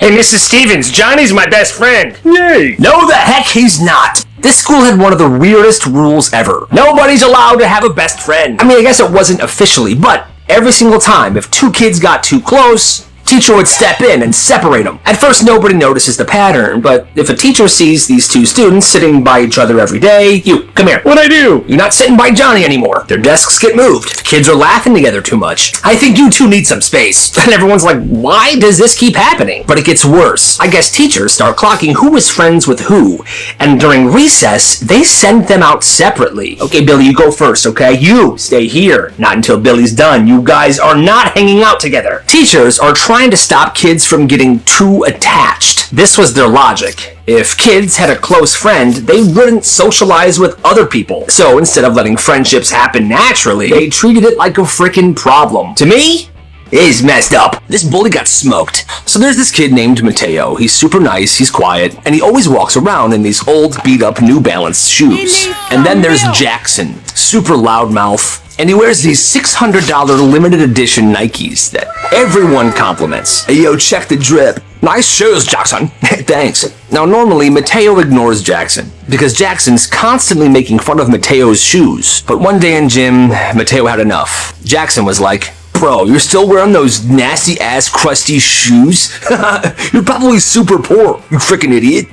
Hey, Mrs. Stevens, Johnny's my best friend. Yay! No, the heck he's not. This school had one of the weirdest rules ever. Nobody's allowed to have a best friend. I mean, I guess it wasn't officially, but every single time, if two kids got too close, teacher would step in and separate them. At first, nobody notices the pattern, but if a teacher sees these two students sitting by each other every day, come here. What'd I do? You're not sitting by Johnny anymore. Their desks get moved. The kids are laughing together too much. I think you two need some space. And everyone's like, why does this keep happening? But it gets worse. I guess teachers start clocking who is friends with who, and during recess, they send them out separately. Okay, Billy, you go first, okay? You stay here. Not until Billy's done. You guys are not hanging out together. Teachers are trying to stop kids from getting too attached. This was their logic. If kids had a close friend, they wouldn't socialize with other people. So instead of letting friendships happen naturally, they treated it like a freaking problem. To me, it is messed up. This bully got smoked. So there's this kid named Mateo. He's super nice, he's quiet, and he always walks around in these old beat-up New Balance shoes. And then there's Jackson, super loudmouth, and he wears these $600 limited edition Nikes that everyone compliments. Hey, yo, check the drip. Nice shoes, Jackson. Thanks. Now, normally, Mateo ignores Jackson because Jackson's constantly making fun of Mateo's shoes. But one day in gym, Mateo had enough. Jackson was like, bro, you're still wearing those nasty-ass crusty shoes? You're probably super poor, you freaking idiot.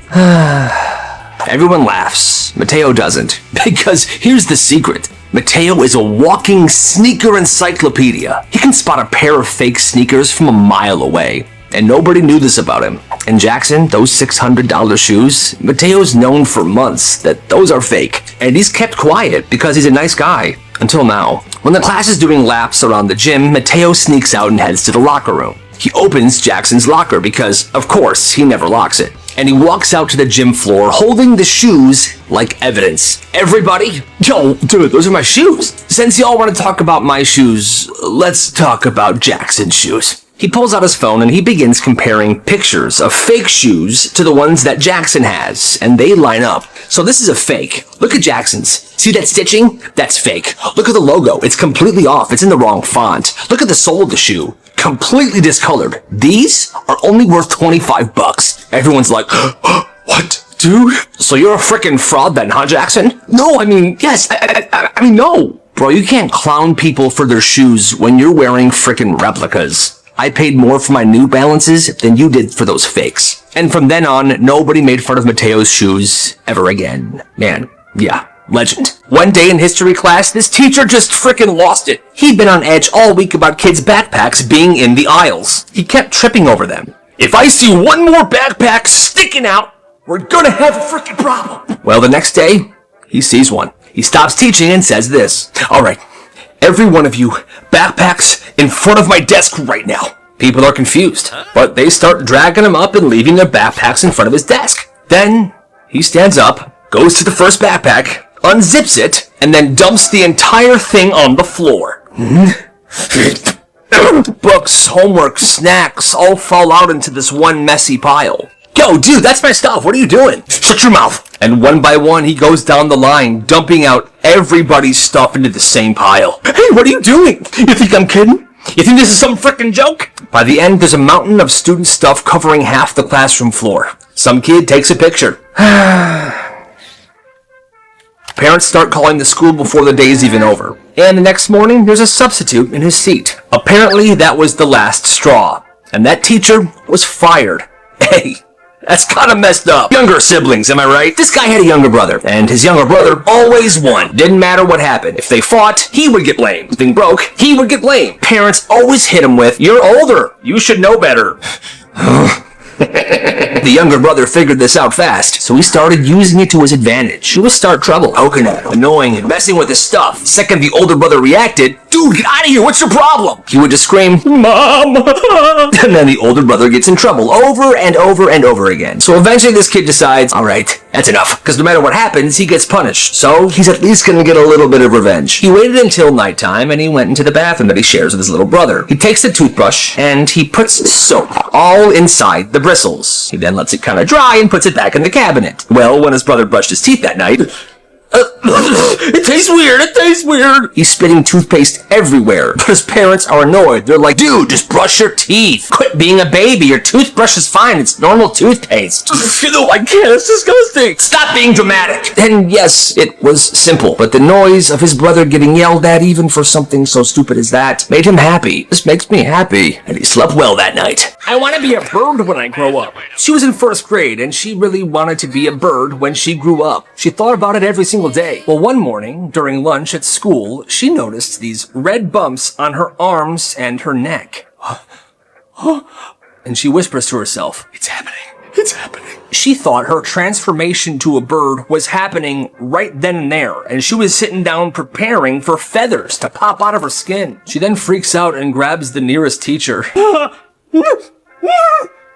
Everyone laughs. Mateo doesn't. Because here's the secret. Mateo is a walking sneaker encyclopedia. He can spot a pair of fake sneakers from a mile away. And nobody knew this about him. And Jackson, those $600 shoes, Mateo's known for months that those are fake. And he's kept quiet because he's a nice guy. Until now. When the class is doing laps around the gym, Mateo sneaks out and heads to the locker room. He opens Jackson's locker because, of course, he never locks it. And he walks out to the gym floor holding the shoes like evidence. Everybody, yo, dude, those are my shoes. Since y'all want to talk about my shoes, let's talk about Jackson's shoes. He pulls out his phone and he begins comparing pictures of fake shoes to the ones that Jackson has, and they line up. So this is a fake. Look at Jackson's. See that stitching? That's fake. Look at the logo. It's completely off. It's in the wrong font. Look at the sole of the shoe. Completely discolored. These are only worth $25. Everyone's like, what, dude? So you're a frickin' fraud then, huh, Jackson? No, I mean, yes. I mean, no. Bro, you can't clown people for their shoes when you're wearing frickin' replicas. I paid more for my New Balances than you did for those fakes. And from then on, nobody made fun of Mateo's shoes ever again. Man, yeah, legend. One day in history class, this teacher just frickin' lost it. He'd been on edge all week about kids' backpacks being in the aisles. He kept tripping over them. If I see one more backpack sticking out, we're gonna have a frickin' problem. Well, the next day, he sees one. He stops teaching and says this. All right, every one of you, backpacks in front of my desk right now. People are confused, but they start dragging him up and leaving their backpacks in front of his desk. Then he stands up, goes to the first backpack, unzips it, and then dumps the entire thing on the floor. Books, homework, snacks all fall out into this one messy pile. Yo, dude, that's my stuff. What are you doing? Shut your mouth. And one by one, he goes down the line, dumping out everybody's stuff into the same pile. Hey, what are you doing? You think I'm kidding? You think this is some frickin' joke? By the end, there's a mountain of student stuff covering half the classroom floor. Some kid takes a picture. Parents start calling the school before the day's even over. And the next morning, there's a substitute in his seat. Apparently, that was the last straw. And that teacher was fired. Hey, that's kind of messed up. Younger siblings, am I right? This guy had a younger brother, and his younger brother always won. Didn't matter what happened. If they fought, he would get blamed. If thing broke, he would get blamed. Parents always hit him with, you're older. You should know better. The younger brother figured this out fast, so he started using it to his advantage. He would start trouble, poking at him, annoying him, messing with his stuff. The second the older brother reacted, dude, get out of here, what's your problem? He would just scream, Mom! And then the older brother gets in trouble over and over and over again. So eventually this kid decides, alright, that's enough. Because no matter what happens, he gets punished. So he's at least gonna get a little bit of revenge. He waited until nighttime and he went into the bathroom that he shares with his little brother. He takes the toothbrush and he puts soap all inside the bristles. He then lets it kind of dry and puts it back in the cabinet. Well, when his brother brushed his teeth that night, It tastes weird. It tastes weird. He's spitting toothpaste everywhere. But his parents are annoyed. They're like, dude, just brush your teeth. Quit being a baby. Your toothbrush is fine. It's normal toothpaste. No, I can't. It's disgusting. Stop being dramatic. And yes, it was simple. But the noise of his brother getting yelled at, even for something so stupid as that, made him happy. This makes me happy. And he slept well that night. I want to be a bird when I grow up. She was in first grade, and she really wanted to be a bird when she grew up. She thought about it every single day. Well, one morning, during lunch at school, she noticed these red bumps on her arms and her neck. And she whispers to herself, "It's happening. It's happening." She thought her transformation to a bird was happening right then and there, and she was sitting down preparing for feathers to pop out of her skin. She then freaks out and grabs the nearest teacher.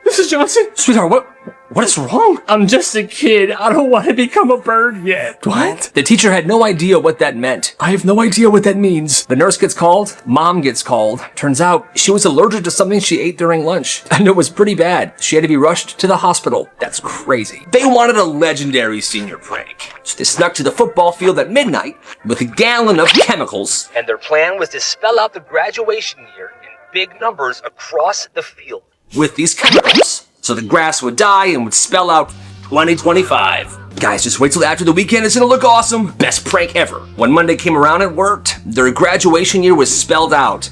Mrs. Johnson? Sweetheart, what is wrong? I'm just a kid. I don't want to become a bird yet. What? The teacher had no idea what that meant. I have no idea what that means. The nurse gets called. Mom gets called. Turns out she was allergic to something she ate during lunch. And it was pretty bad. She had to be rushed to the hospital. That's crazy. They wanted a legendary senior prank. So they snuck to the football field at midnight with a gallon of chemicals. And their plan was to spell out the graduation year in big numbers across the field with these chemicals, so the grass would die and would spell out 2025. Guys, just wait till after the weekend. It's gonna look awesome. Best prank ever. When Monday came around, it worked. Their graduation year was spelled out.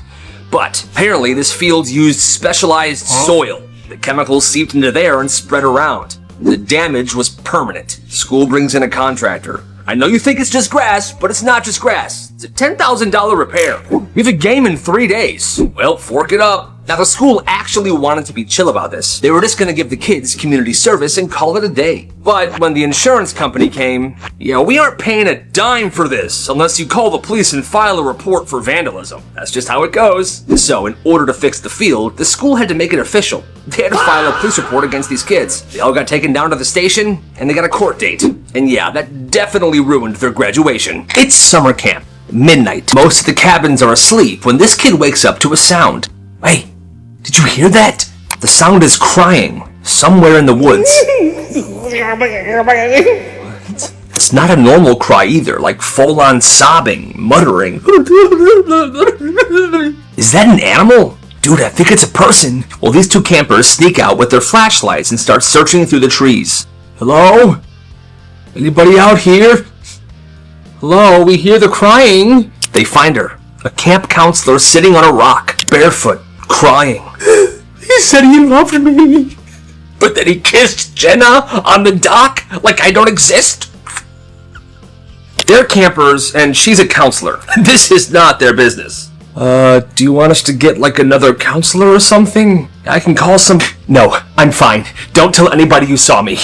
But apparently this field used specialized soil. The chemicals seeped into there and spread around. The damage was permanent. School brings in a contractor. I know you think it's just grass, but it's not just grass. It's a $10,000 repair. We have a game in 3 days. Well, fork it up. Now, the school actually wanted to be chill about this. They were just going to give the kids community service and call it a day. But when the insurance company came, we aren't paying a dime for this unless you call the police and file a report for vandalism. That's just how it goes. So, in order to fix the field, the school had to make it official. They had to file a police report against these kids. They all got taken down to the station, and they got a court date. And that definitely ruined their graduation. It's summer camp. Midnight. Most of the cabins are asleep when this kid wakes up to a sound. Hey, did you hear that? The sound is crying somewhere in the woods. It's not a normal cry either, like full-on sobbing, muttering. Is that an animal? Dude, I think it's a person. Well, these two campers sneak out with their flashlights and start searching through the trees. Hello? Anybody out here? Hello, we hear the crying. They find her, a camp counselor sitting on a rock, barefoot, crying. He said he loved me, but then he kissed Jenna on the dock like I don't exist. They're campers, and she's a counselor. This is not their business. Do you want us to get like another counselor or something? I can call some... No, I'm fine. Don't tell anybody you saw me.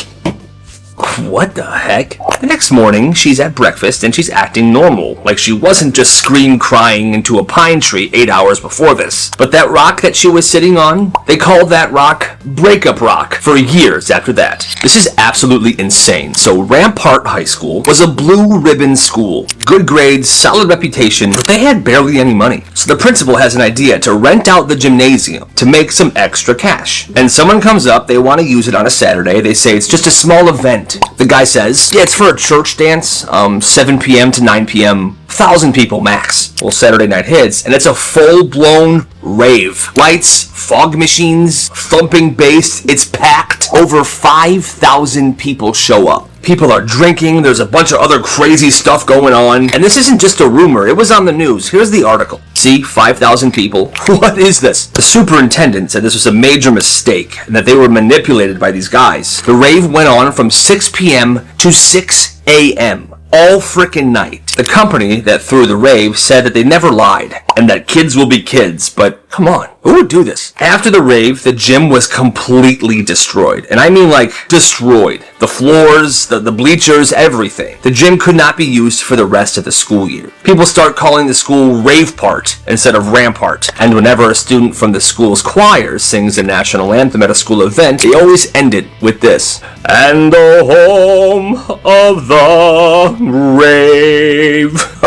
What the heck? The next morning, she's at breakfast and she's acting normal, like she wasn't just crying into a pine tree 8 hours before this. But that rock that she was sitting on, they called that rock Breakup Rock for years after that. This is absolutely insane. So Rampart High School was a blue ribbon school. Good grades, solid reputation, but they had barely any money. So the principal has an idea to rent out the gymnasium to make some extra cash. And someone comes up, they want to use it on a Saturday. They say it's just a small event. The guy says, it's for a church dance, 7 p.m. to 9 p.m., 1,000 people max. Well, Saturday night hits, and it's a full-blown rave. Lights, fog machines, thumping bass, it's packed. Over 5,000 people show up. People are drinking, there's a bunch of other crazy stuff going on. And this isn't just a rumor, it was on the news. Here's the article. See, 5,000 people. What is this? The superintendent said this was a major mistake and that they were manipulated by these guys. The rave went on from 6 p.m. to 6 a.m. all frickin' night. The company that threw the rave said that they never lied and that kids will be kids, but come on, who would do this? After the rave, the gym was completely destroyed. And I mean like destroyed. The floors, the bleachers, everything. The gym could not be used for the rest of the school year. People start calling the school Rave Part instead of Rampart. And whenever a student from the school's choir sings the national anthem at a school event, they always end it with this. And the home of the rave.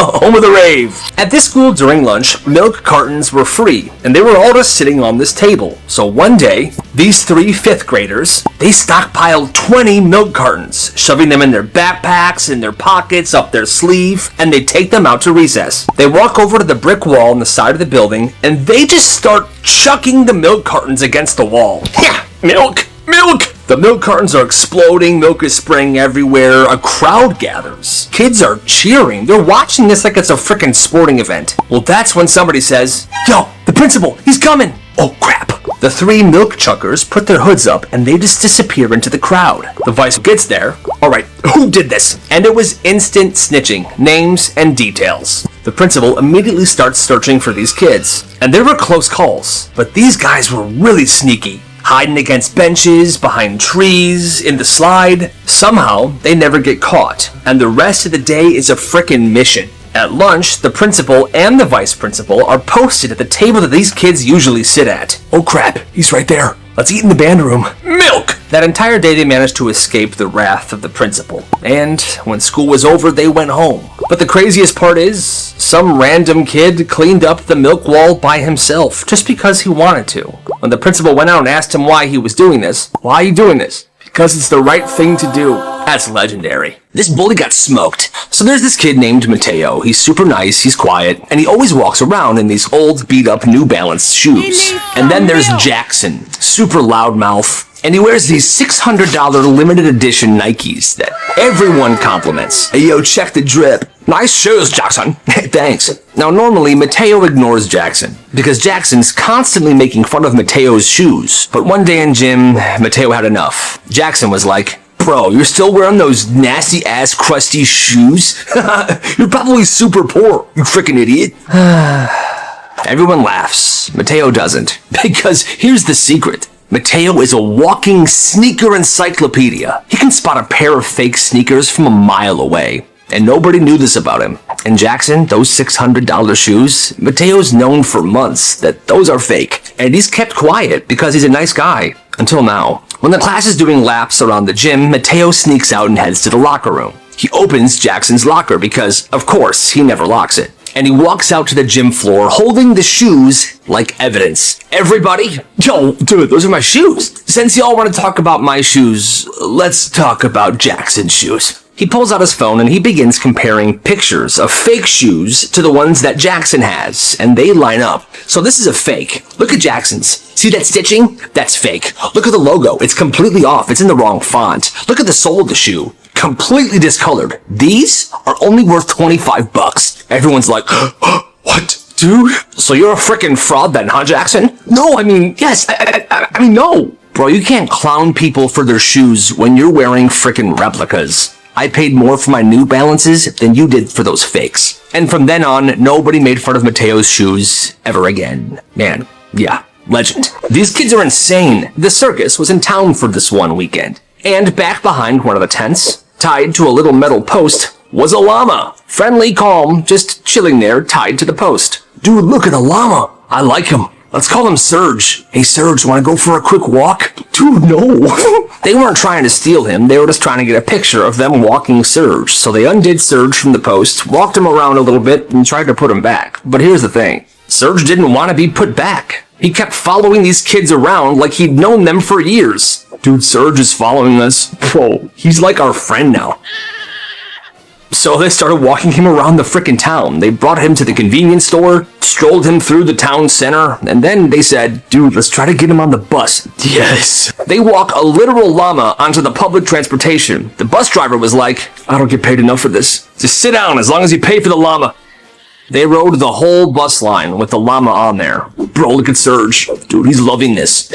home of the rave. At this school during lunch, milk cartons were free, and they were all just sitting on this table. So one day, these 3 fifth graders, they stockpiled 20 milk cartons, shoving them in their backpacks, in their pockets, up their sleeve, and they take them out to recess. They walk over to the brick wall on the side of the building, and they just start chucking the milk cartons against the wall. Yeah, milk! Milk! The milk cartons are exploding, milk is spraying everywhere, a crowd gathers. Kids are cheering, they're watching this like it's a frickin' sporting event. Well, that's when somebody says, "Yo, the principal, he's coming!" Oh crap. The 3 milk chuckers put their hoods up and they just disappear into the crowd. The vice gets there. Alright, who did this? And it was instant snitching, names and details. The principal immediately starts searching for these kids. And there were close calls, but these guys were really sneaky. Hiding against benches, behind trees, in the slide. Somehow, they never get caught, and the rest of the day is a frickin' mission. At lunch, the principal and the vice principal are posted at the table that these kids usually sit at. Oh crap, he's right there. Let's eat in the band room. Milk! That entire day they managed to escape the wrath of the principal. And when school was over, they went home. But the craziest part is, some random kid cleaned up the milk wall by himself, just because he wanted to. When the principal went out and asked him why he was doing this, "Why are you doing this?" "Because it's the right thing to do." That's legendary. This bully got smoked. So there's this kid named Mateo. He's super nice, he's quiet, and he always walks around in these old beat-up New Balance shoes. And then there's Jackson, super loudmouth, and he wears these $600 limited edition Nikes that everyone compliments. "Hey yo, check the drip. Nice shoes, Jackson." "Thanks." Now normally Mateo ignores Jackson, because Jackson's constantly making fun of Mateo's shoes. But one day in gym, Mateo had enough. Jackson was like, "Bro, you're still wearing those nasty ass crusty shoes? You're probably super poor, you freaking idiot." Everyone laughs. Mateo doesn't. Because here's the secret. Mateo is a walking sneaker encyclopedia. He can spot a pair of fake sneakers from a mile away. And nobody knew this about him. And Jackson, those $600 shoes, Mateo's known for months that those are fake. And he's kept quiet because he's a nice guy. Until now. When the class is doing laps around the gym, Mateo sneaks out and heads to the locker room. He opens Jackson's locker because, of course, he never locks it. And he walks out to the gym floor holding the shoes like evidence. "Everybody, yo, dude, those are my shoes. Since y'all want to talk about my shoes, let's talk about Jackson's shoes." He pulls out his phone and he begins comparing pictures of fake shoes to the ones that Jackson has, and they line up. So this is a fake. Look at Jackson's. See that stitching? That's fake. Look at the logo. It's completely off. It's in the wrong font. Look at the sole of the shoe. Completely discolored. These are only worth $25. Everyone's like, "What? Dude? So you're a frickin' fraud then, huh, Jackson?" "No, I mean, yes. I mean, no." Bro, you can't clown people for their shoes when you're wearing frickin' replicas. I paid more for my New Balances than you did for those fakes. And from then on, nobody made fun of Mateo's shoes ever again. Man, yeah, legend. These kids are insane. The circus was in town for this one weekend. And back behind one of the tents, tied to a little metal post, was a llama. Friendly, calm, just chilling there, tied to the post. "Dude, look at a llama. I like him. Let's call him Serge. Hey, Serge, wanna go for a quick walk?" "Dude, no." They weren't trying to steal him, they were just trying to get a picture of them walking Serge. So they undid Serge from the post, walked him around a little bit, and tried to put him back. But here's the thing. Serge didn't want to be put back. He kept following these kids around like he'd known them for years. "Dude, Serge is following us. Bro, he's like our friend now." So they started walking him around the frickin' town. They brought him to the convenience store, strolled him through the town center, and then they said, "Dude, let's try to get him on the bus." Yes. They walk a literal llama onto the public transportation. The bus driver was like, "I don't get paid enough for this. Just sit down as long as you pay for the llama." They rode the whole bus line with the llama on there. Bro, look at Serge. Dude, he's loving this.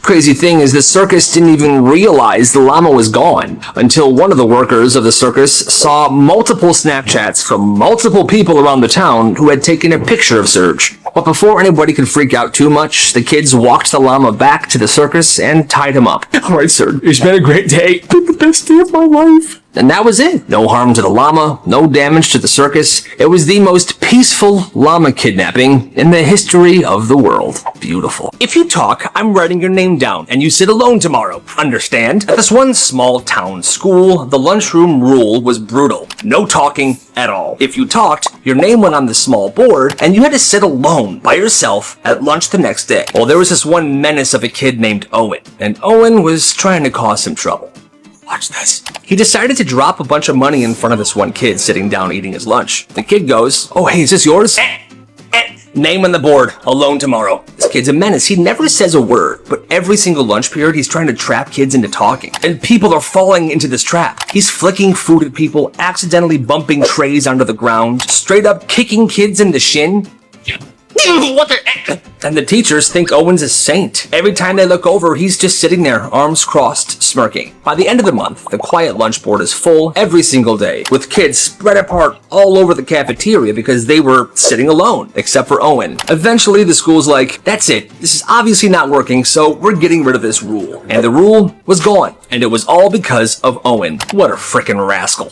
Crazy thing is the circus didn't even realize the llama was gone until one of the workers of the circus saw multiple Snapchats from multiple people around the town who had taken a picture of Serge. But before anybody could freak out too much, the kids walked the llama back to the circus and tied him up. "All right, sir, it's been a great day. It's been the best day of my life." And that was it. No harm to the llama, no damage to the circus. It was the most peaceful llama kidnapping in the history of the world. Beautiful. If you talk, I'm writing your name down, and you sit alone tomorrow. Understand? At this one small town school, the lunchroom rule was brutal. No talking at all. If you talked, your name went on the small board, and you had to sit alone by yourself at lunch the next day. Well, there was this one menace of a kid named Owen, and Owen was trying to cause some trouble. Watch this. He decided to drop a bunch of money in front of this one kid sitting down eating his lunch. The kid goes, "Oh, hey, is this yours?" Name on the board. Alone tomorrow. This kid's a menace. He never says a word, but every single lunch period, he's trying to trap kids into talking. And people are falling into this trap. He's flicking food at people, accidentally bumping trays onto the ground, straight up kicking kids in the shin. What the? And the teachers think Owen's a saint. Every time they look over, he's just sitting there, arms crossed, smirking. By the end of the month, the quiet lunch board is full every single day, with kids spread apart all over the cafeteria because they were sitting alone, except for Owen. Eventually, the school's like, that's it. This is obviously not working, so we're getting rid of this rule. And the rule was gone. And it was all because of Owen. What a frickin' rascal.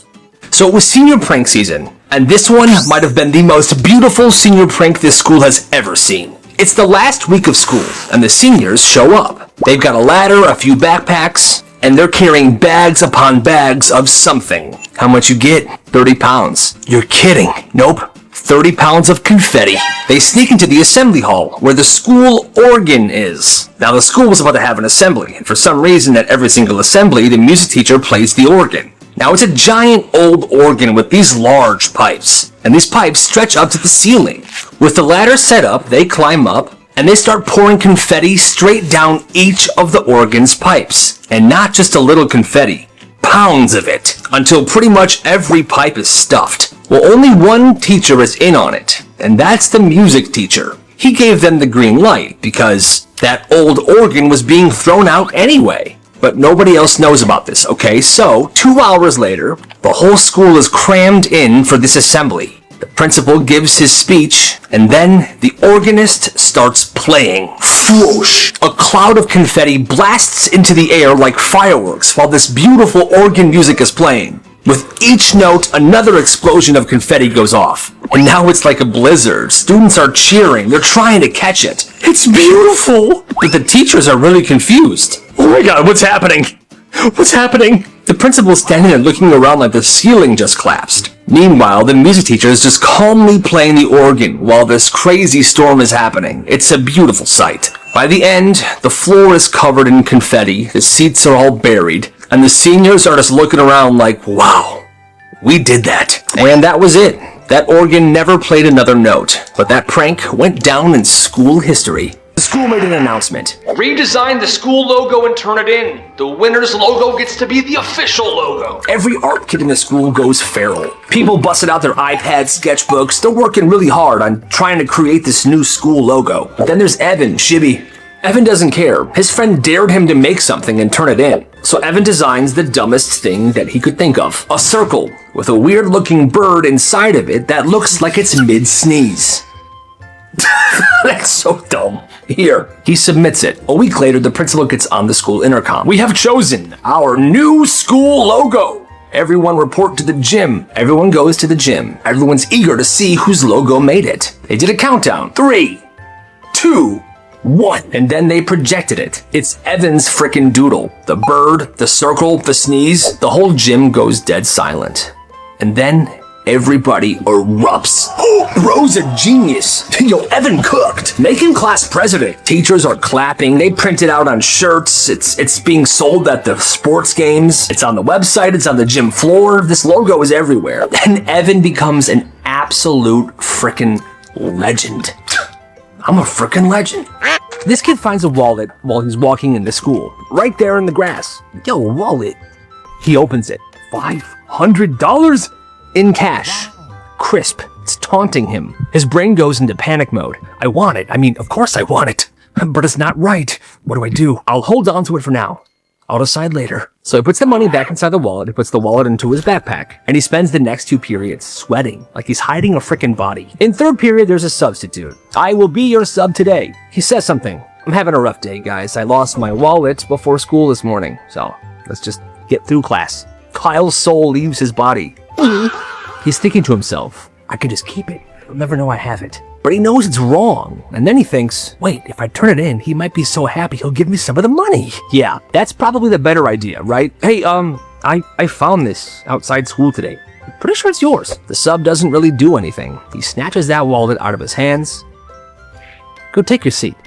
So it was senior prank season, and this one might have been the most beautiful senior prank this school has ever seen. It's the last week of school, and the seniors show up. They've got a ladder, a few backpacks, and they're carrying bags upon bags of something. How much you get? 30 pounds. You're kidding. Nope. 30 pounds of confetti. They sneak into the assembly hall, where the school organ is. Now, the school was about to have an assembly, and for some reason at every single assembly, the music teacher plays the organ. Now, it's a giant old organ with these large pipes, and these pipes stretch up to the ceiling. With the ladder set up, they climb up, and they start pouring confetti straight down each of the organ's pipes. And not just a little confetti, pounds of it, until pretty much every pipe is stuffed. Well, only one teacher is in on it, and that's the music teacher. He gave them the green light, because that old organ was being thrown out anyway. But nobody else knows about this, okay? So, 2 hours later, the whole school is crammed in for this assembly. The principal gives his speech, and then the organist starts playing. Whoosh! A cloud of confetti blasts into the air like fireworks while this beautiful organ music is playing. With each note, another explosion of confetti goes off. And now it's like a blizzard. Students are cheering. They're trying to catch it. It's beautiful! But the teachers are really confused. Oh my god, what's happening? What's happening? The principal's standing there looking around like the ceiling just collapsed. Meanwhile, the music teacher is just calmly playing the organ while this crazy storm is happening. It's a beautiful sight. By the end, the floor is covered in confetti, the seats are all buried, and the seniors are just looking around like, wow, we did that. And that was it. That organ never played another note, but that prank went down in school history. The school made an announcement. Redesign the school logo and turn it in. The winner's logo gets to be the official logo. Every art kid in the school goes feral. People busted out their iPads, sketchbooks. They're working really hard on trying to create this new school logo. But then there's Evan, Shibby. Evan doesn't care. His friend dared him to make something and turn it in. So Evan designs the dumbest thing that he could think of. A circle with a weird looking bird inside of it that looks like it's mid-sneeze. That's so dumb. Here, he submits it. A week later, the principal gets on the school intercom. We have chosen our new school logo. Everyone report to the gym. Everyone goes to the gym. Everyone's eager to see whose logo made it. They did a countdown. 3, 2, 1. And then they projected it. It's Evan's frickin' doodle. The bird, the circle, the sneeze. The whole gym goes dead silent. And then everybody erupts. Bro's a genius. Yo, Evan cooked. Make him class president. Teachers are clapping. They print it out on shirts. It's being sold at the sports games. It's on the website. It's on the gym floor. This logo is everywhere. And Evan becomes an absolute frickin' legend. I'm a frickin' legend. This kid finds a wallet while he's walking into school. Right there in the grass. Yo, wallet. He opens it. $500? In cash. Crisp. It's taunting him. His brain goes into panic mode. I want it. I mean, of course I want it. But it's not right. What do I do? I'll hold on to it for now. I'll decide later. So he puts the money back inside the wallet. He puts the wallet into his backpack. And he spends the next 2 periods sweating like he's hiding a frickin' body. In 3rd period, there's a substitute. I will be your sub today. He says something. I'm having a rough day, guys. I lost my wallet before school this morning. So let's just get through class. Kyle's soul leaves his body. He's thinking to himself, I can just keep it. He'll never know I have it. But he knows it's wrong. And then he thinks, wait, if I turn it in, he might be so happy he'll give me some of the money. Yeah, that's probably the better idea, right? Hey, I found this outside school today. I'm pretty sure it's yours. The sub doesn't really do anything. He snatches that wallet out of his hands. Go take your seat.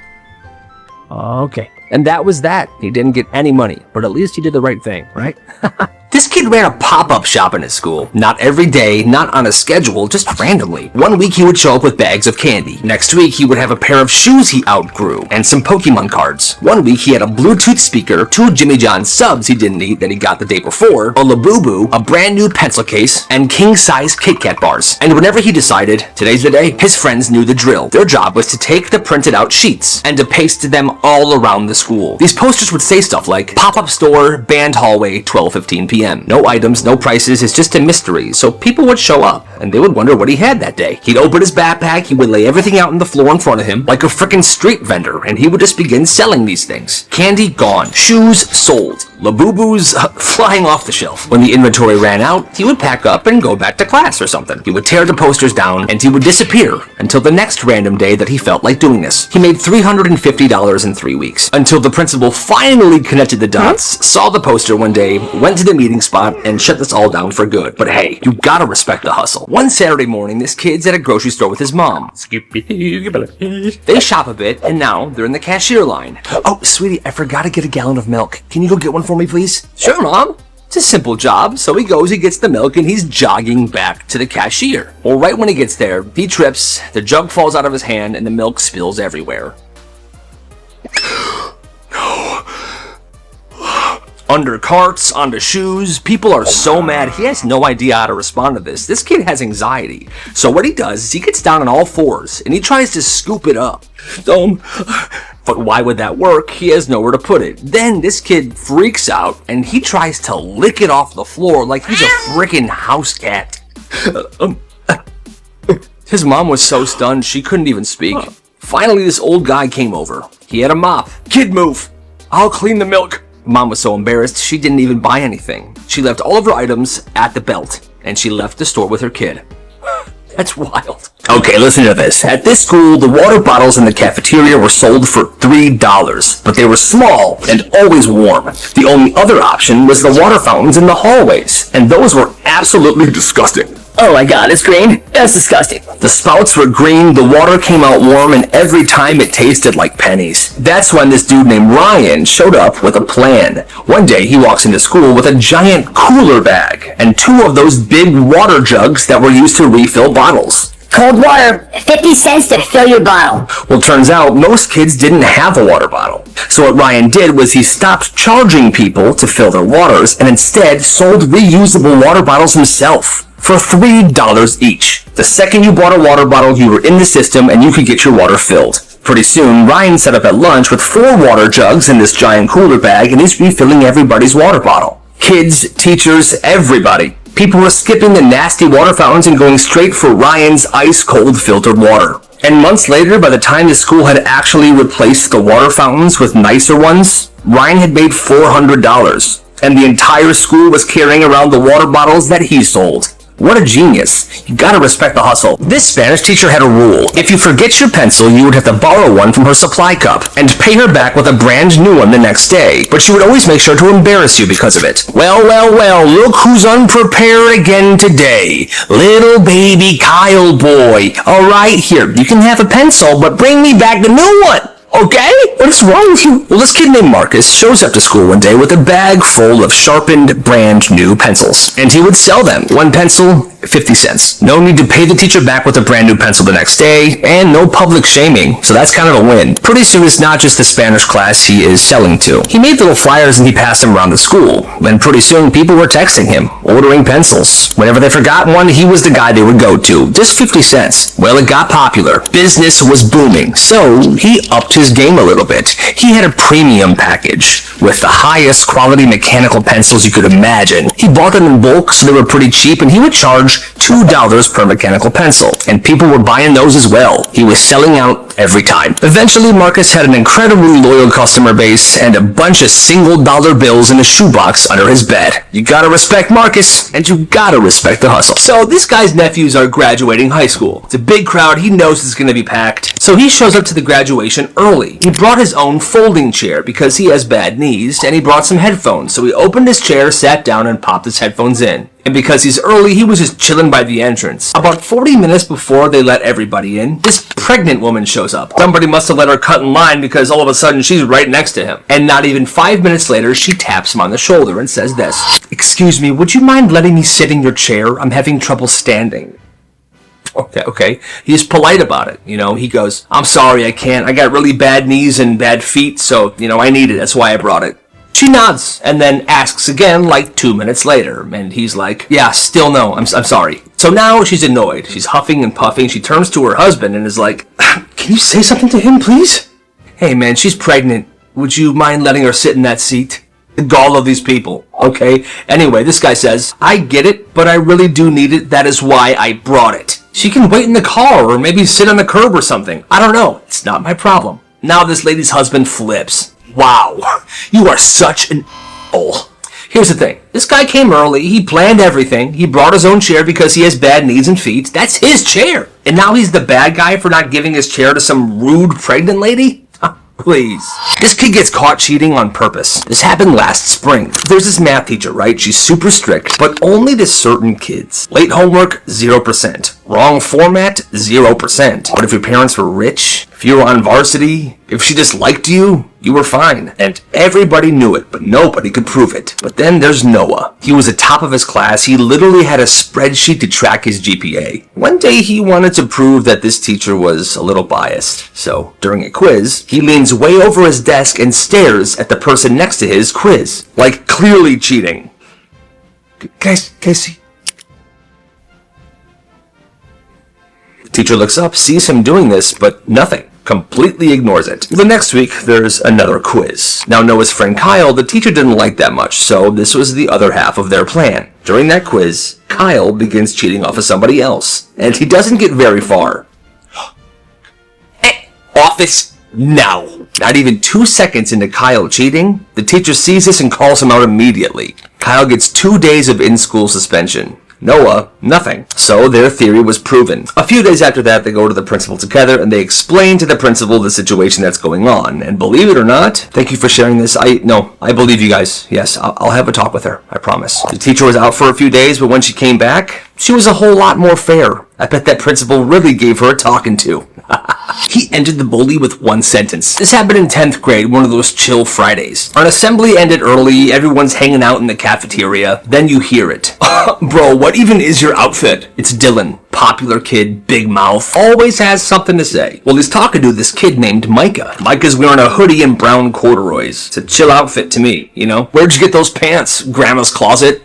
Okay. And that was that. He didn't get any money, but at least he did the right thing, right? This kid ran a pop-up shop in his school. Not every day, not on a schedule, just randomly. One week he would show up with bags of candy. Next week he would have a pair of shoes he outgrew, and some Pokemon cards. One week he had a Bluetooth speaker, 2 Jimmy John subs he didn't eat that he got the day before, a Labubu, a brand new pencil case, and king-size Kit Kat bars. And whenever he decided, today's the day, his friends knew the drill. Their job was to take the printed out sheets and to paste them all around the school. These posters would say stuff like, pop-up store, band hallway, 12:15 p.m. No items, no prices, it's just a mystery, so people would show up, and they would wonder what he had that day. He'd open his backpack, he would lay everything out on the floor in front of him, like a frickin' street vendor, and he would just begin selling these things. Candy gone. Shoes sold. Labubus flying off the shelf. When the inventory ran out, he would pack up and go back to class or something. He would tear the posters down, and he would disappear until the next random day that he felt like doing this. He made $350 in 3 weeks, until the principal finally connected the dots, saw the poster one day, went to the meeting spot, and shut this all down for good. But hey, you gotta respect the hustle. One Saturday morning, this kid's at a grocery store with his mom. They shop a bit, and now they're in the cashier line. Oh, sweetie, I forgot to get a gallon of milk. Can you go get one for me, please? Sure, Mom. It's a simple job, so he goes, he gets the milk, and he's jogging back to the cashier. Well, right when he gets there, he trips, the jug falls out of his hand, and the milk spills everywhere. Under carts, onto shoes, people are so mad, he has no idea how to respond to this. This kid has anxiety. So what he does is he gets down on all fours, and he tries to scoop it up. But why would that work? He has nowhere to put it. Then this kid freaks out, and he tries to lick it off the floor like he's a frickin' house cat. His mom was so stunned, she couldn't even speak. Finally, this old guy came over. He had a mop. Kid, move. I'll clean the milk. Mom was so embarrassed, she didn't even buy anything. She left all of her items at the belt, and she left the store with her kid. That's wild. Okay, listen to this. At this school, the water bottles in the cafeteria were sold for $3, but they were small and always warm. The only other option was the water fountains in the hallways, and those were absolutely disgusting. Oh my god, it's green? That's disgusting. The spouts were green, the water came out warm, and every time it tasted like pennies. That's when this dude named Ryan showed up with a plan. One day, he walks into school with a giant cooler bag and 2 of those big water jugs that were used to refill bottles. Cold water, 50 cents to fill your bottle. Well, turns out most kids didn't have a water bottle. So what Ryan did was he stopped charging people to fill their waters and instead sold reusable water bottles himself for $3 each. The second you bought a water bottle, you were in the system and you could get your water filled. Pretty soon, Ryan set up at lunch with 4 water jugs in this giant cooler bag and he's refilling everybody's water bottle. Kids, teachers, everybody. People were skipping the nasty water fountains and going straight for Ryan's ice-cold filtered water. And months later, by the time the school had actually replaced the water fountains with nicer ones, Ryan had made $400. And the entire school was carrying around the water bottles that he sold. What a genius. You gotta respect the hustle. This Spanish teacher had a rule. If you forget your pencil, you would have to borrow one from her supply cup and pay her back with a brand new one the next day. But she would always make sure to embarrass you because of it. Well, look who's unprepared again today. Little baby Kyle boy. Alright, here, you can have a pencil, but bring me back the new one. Okay? What's wrong with you? Well, this kid named Marcus shows up to school one day with a bag full of sharpened, brand new pencils. And he would sell them. One pencil, 50 cents. No need to pay the teacher back with a brand new pencil the next day, and no public shaming, so that's kind of a win. Pretty soon it's not just the Spanish class he is selling to. He made little flyers and he passed them around the school, and pretty soon people were texting him, ordering pencils. Whenever they forgot one, he was the guy they would go to. Just 50 cents. Well, it got popular. Business was booming, so he upped his game a little bit. He had a premium package with the highest quality mechanical pencils you could imagine. He bought them in bulk, so they were pretty cheap, and he would charge charge $2 per mechanical pencil, and people were buying those as well. He was selling out every time. Eventually, Marcus had an incredibly loyal customer base and a bunch of single-dollar bills in a shoebox under his bed. You gotta respect Marcus, and you gotta respect the hustle. So this guy's nephews are graduating high school. It's a big crowd. He knows it's gonna be packed. So he shows up to the graduation early. He brought his own folding chair because he has bad knees, and he brought some headphones. So he opened his chair, sat down, and popped his headphones in. And because he's early, he was just chilling by the entrance. About 40 minutes before they let everybody in, this pregnant woman shows up. Somebody must have let her cut in line because all of a sudden she's right next to him. And not even 5 minutes later, she taps him on the shoulder and says this: "Excuse me, would you mind letting me sit in your chair? I'm having trouble standing." Okay. He's polite about it. He goes, "I'm sorry, I can't. I got really bad knees and bad feet, so, I need it. That's why I brought it." She nods and then asks again like 2 minutes later, and he's like, "Yeah, still no, I'm sorry." So now she's annoyed. She's huffing and puffing. She turns to her husband and is like, "Can you say something to him, please?" "Hey man, she's pregnant. Would you mind letting her sit in that seat?" The gall of these people. Okay. Anyway, this guy says, "I get it, but I really do need it. That is why I brought it. She can wait in the car or maybe sit on the curb or something. I don't know. It's not my problem." Now this lady's husband flips. Wow, you are such an a**hole. Here's the thing. This guy came early. He planned everything. He brought his own chair because he has bad knees and feet. That's his chair. And now he's the bad guy for not giving his chair to some rude pregnant lady? Please. This kid gets caught cheating on purpose. This happened last spring. There's this math teacher, right? She's super strict, but only to certain kids. Late homework, 0%. Wrong format, 0%. But if your parents were rich, if you were on varsity, if she just liked you, you were fine. And everybody knew it, but nobody could prove it. But then there's Noah. He was the top of his class. He literally had a spreadsheet to track his GPA. One day he wanted to prove that this teacher was a little biased. So during a quiz, he leans way over his desk and stares at the person next to his quiz. Like clearly cheating. Can I see? The teacher looks up, sees him doing this, but nothing. Completely ignores it. The next week, there's another quiz. Now, Noah's friend Kyle, the teacher didn't like that much, so this was the other half of their plan. During that quiz, Kyle begins cheating off of somebody else, and he doesn't get very far. Office now. Not even 2 seconds into Kyle cheating, the teacher sees this and calls him out immediately. Kyle gets 2 days of in-school suspension. Noah, nothing. So their theory was proven. A few days after that, they go to the principal together and they explain to the principal the situation that's going on. And believe it or not, thank you for sharing this. I believe you guys. Yes, I'll have a talk with her. I promise. The teacher was out for a few days, but when she came back, she was a whole lot more fair. I bet that principal really gave her a talking to. He ended the bully with one sentence. This happened in 10th grade, one of those chill Fridays. Our assembly ended early, everyone's hanging out in the cafeteria. Then you hear it. Bro, what even is your outfit? It's Dylan. Popular kid, big mouth, always has something to say. Well, he's talking to this kid named Micah. Micah's wearing a hoodie and brown corduroys. It's a chill outfit to me, Where'd you get those pants? Grandma's closet?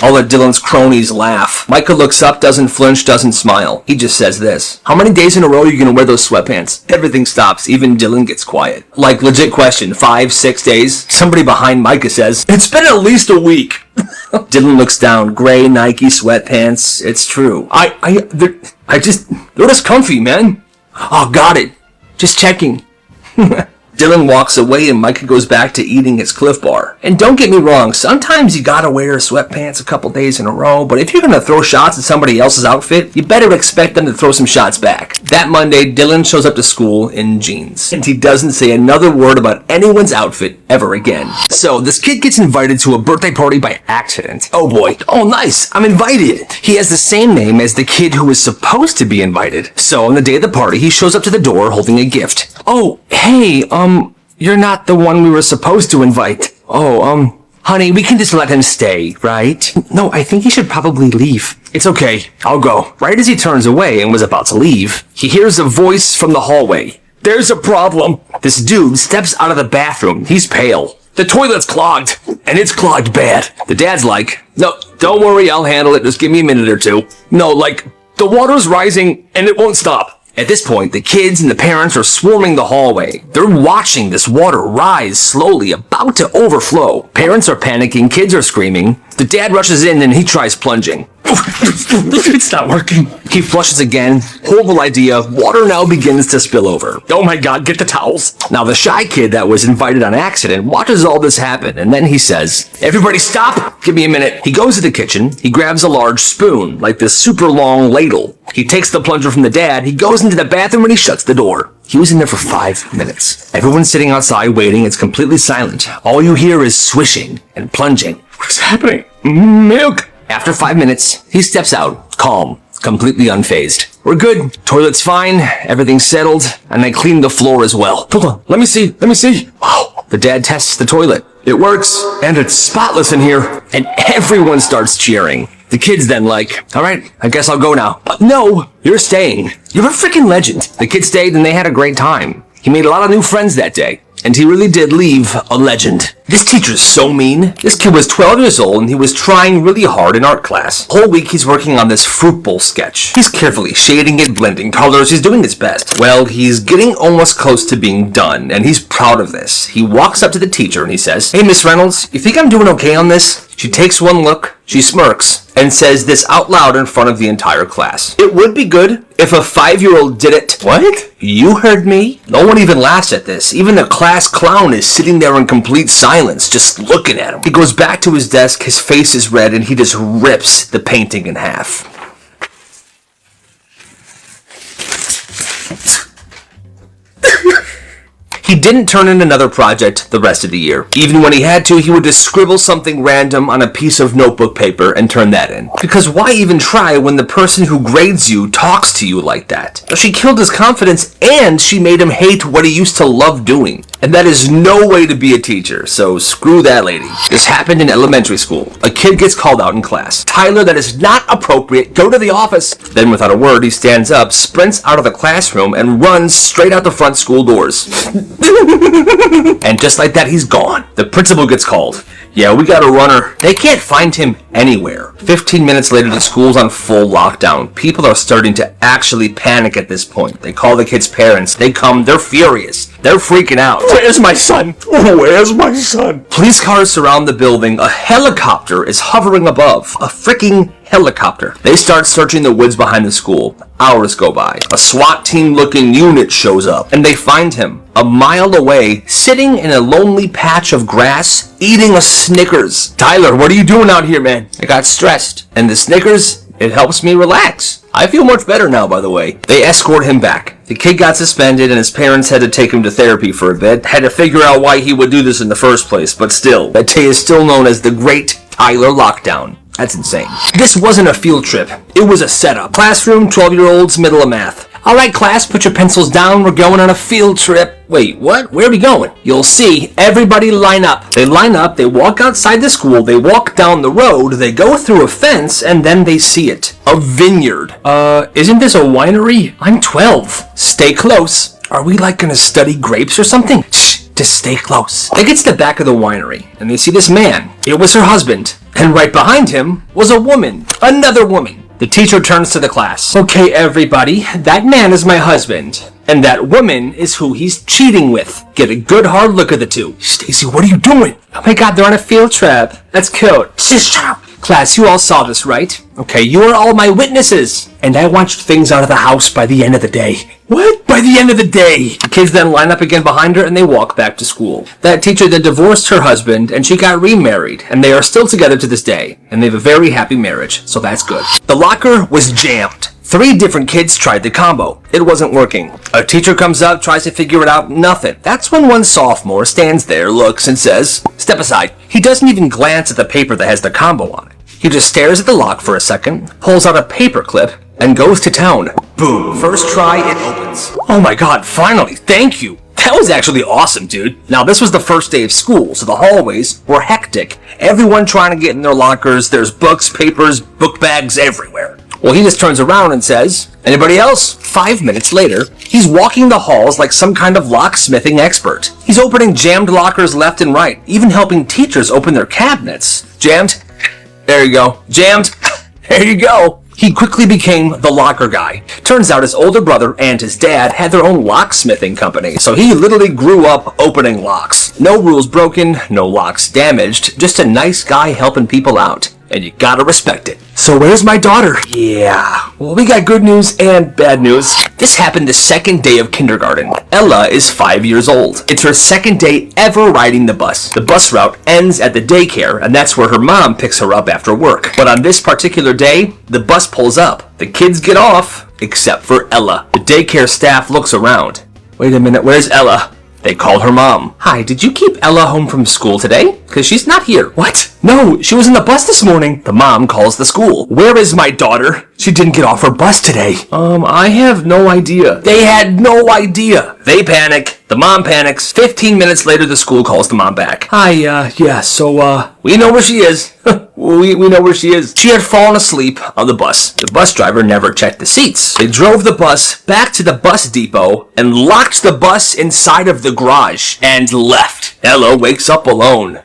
All of Dylan's cronies laugh. Micah looks up, doesn't flinch, doesn't smile. He just says this: "How many days in a row are you gonna wear those sweatpants?" Everything stops. Even Dylan gets quiet. Like, legit question. 5, 6 days? Somebody behind Micah says, "It's been at least a week." Dylan looks down. Gray Nike sweatpants. It's true. They're just comfy, man. Oh, got it. Just checking. Dylan walks away and Micah goes back to eating his Cliff Bar. And don't get me wrong, sometimes you gotta wear sweatpants a couple days in a row, but if you're gonna throw shots at somebody else's outfit, you better expect them to throw some shots back. That Monday, Dylan shows up to school in jeans, and he doesn't say another word about anyone's outfit ever again. So, this kid gets invited to a birthday party by accident. Oh boy. Oh nice, I'm invited. He has the same name as the kid who was supposed to be invited. So, on the day of the party, he shows up to the door holding a gift. "Oh, hey, you're not the one we were supposed to invite." "Oh, honey, we can just let him stay, right?" "No, I think he should probably leave." "It's okay, I'll go." Right as he turns away and was about to leave, he hears a voice from the hallway. "There's a problem." This dude steps out of the bathroom. He's pale. "The toilet's clogged, and it's clogged bad." The dad's like, "No, don't worry, I'll handle it. Just give me a minute or two." "No, like, the water's rising, and it won't stop." At this point, the kids and the parents are swarming the hallway. They're watching this water rise slowly, about to overflow. Parents are panicking, kids are screaming. The dad rushes in and he tries plunging. It's not working. He flushes again. Horrible idea. Water now begins to spill over. Oh my god, get the towels. Now the shy kid that was invited on accident watches all this happen, and then he says, "Everybody stop! Give me a minute." He goes to the kitchen. He grabs a large spoon, like this super long ladle. He takes the plunger from the dad. He goes into the bathroom and he shuts the door. He was in there for 5 minutes. Everyone's sitting outside waiting. It's completely silent. All you hear is swishing and plunging. What's happening? Milk. After 5 minutes, he steps out, calm, completely unfazed. "We're good. Toilet's fine. Everything's settled. And I cleaned the floor as well." Hold on. Let me see. Wow. The dad tests the toilet. It works. And it's spotless in here. And everyone starts cheering. The kid's then like, "All right, I guess I'll go now." "No, you're staying. You're a freaking legend." The kid stayed and they had a great time. He made a lot of new friends that day. And he really did leave a legend. This teacher's so mean. This kid was 12 years old and he was trying really hard in art class. Whole week he's working on this fruit bowl sketch. He's carefully shading it, blending colors. He's doing his best. Well, he's getting almost close to being done and he's proud of this. He walks up to the teacher and he says, "Hey, Miss Reynolds, you think I'm doing okay on this?" She takes one look, she smirks, and says this out loud in front of the entire class. "It would be good if a 5-year-old did it." What? You heard me. No one even laughs at this. Even the class clown is sitting there in complete silence, just looking at him. He goes back to his desk, his face is red, and he just rips the painting in half. He didn't turn in another project the rest of the year. Even when he had to, he would just scribble something random on a piece of notebook paper and turn that in. Because why even try when the person who grades you talks to you like that? She killed his confidence and she made him hate what he used to love doing. And that is no way to be a teacher, so screw that lady. This happened in elementary school. A kid gets called out in class. "Tyler, that is not appropriate. Go to the office." Then without a word, he stands up, sprints out of the classroom, and runs straight out the front school doors. And just like that, he's gone. The principal gets called. "Yeah, we got a runner." They can't find him anywhere. 15 minutes later, the school's on full lockdown. People are starting to actually panic at this point. They call the kid's parents. They come. They're furious. They're freaking out. Where's my son? Where's my son? Police cars surround the building. A helicopter is hovering above. A freaking helicopter. They start searching the woods behind the school. Hours go by. A SWAT team looking unit shows up and they find him a mile away, sitting in a lonely patch of grass, eating a Snickers. "Tyler, what are you doing out here, man?" "I got stressed. And the Snickers, it helps me relax. I feel much better now, by the way." They escort him back. The kid got suspended and his parents had to take him to therapy for a bit. Had to figure out why he would do this in the first place, but still, that day is still known as the Great Tyler Lockdown. That's insane. This wasn't a field trip. It was a setup. Classroom, 12-year-olds, middle of math. "All right, class, put your pencils down. We're going on a field trip." "Wait, what? Where are we going?" "You'll see. Everybody line up." They line up, they walk outside the school, they walk down the road, they go through a fence, and then they see it. A vineyard. Isn't this a winery? I'm 12. Stay close. Are we gonna study grapes or something? Shh. Just stay close. They get to the back of the winery, and they see this man. It was her husband. And right behind him was a woman. Another woman. The teacher turns to the class. "Okay, everybody, that man is my husband. And that woman is who he's cheating with. Get a good hard look at the two." "Stacy, what are you doing?" "Oh my god, they're on a field trip. That's cute." "Shut up." "Class, you all saw this, right? Okay, you are all my witnesses. And I want things out of the house by the end of the day." "What? By the end of the day?" The kids then line up again behind her and they walk back to school. That teacher then divorced her husband and she got remarried. And they are still together to this day. And they have a very happy marriage, so that's good. The locker was jammed. 3 different kids tried the combo. It wasn't working. A teacher comes up, tries to figure it out, nothing. That's when one sophomore stands there, looks, and says, "Step aside." He doesn't even glance at the paper that has the combo on it. He just stares at the lock for a second, pulls out a paper clip, and goes to town. Boom. First try, it opens. Oh my god, finally, thank you. That was actually awesome, dude. Now, this was the first day of school, so the hallways were hectic. Everyone trying to get in their lockers. There's books, papers, book bags everywhere. Well, he just turns around and says, "Anybody else?" 5 minutes later, he's walking the halls like some kind of locksmithing expert. He's opening jammed lockers left and right, even helping teachers open their cabinets. Jammed? There you go. Jammed? There you go. He quickly became the locker guy. Turns out his older brother and his dad had their own locksmithing company, so he literally grew up opening locks. No rules broken, no locks damaged, just a nice guy helping people out. And you gotta respect it. So where's my daughter? Yeah, well, we got good news and bad news. This happened the second day of kindergarten. Ella is 5 years old. It's her second day ever riding the bus. The bus route ends at the daycare, and that's where her mom picks her up after work. But on this particular day, the bus pulls up. The kids get off, except for Ella. The daycare staff looks around. Wait a minute, where's Ella? They call her mom. Hi, did you keep Ella home from school today? Because she's not here. What? No, she was in the bus this morning. The mom calls the school. Where is my daughter? She didn't get off her bus today. I have no idea. They had no idea. They panic. The mom panics. 15 minutes later, the school calls the mom back. Hi, we know where she is. we know where she is. She had fallen asleep on the bus. The bus driver never checked the seats. They drove the bus back to the bus depot and locked the bus inside of the garage and left. Ella wakes up alone.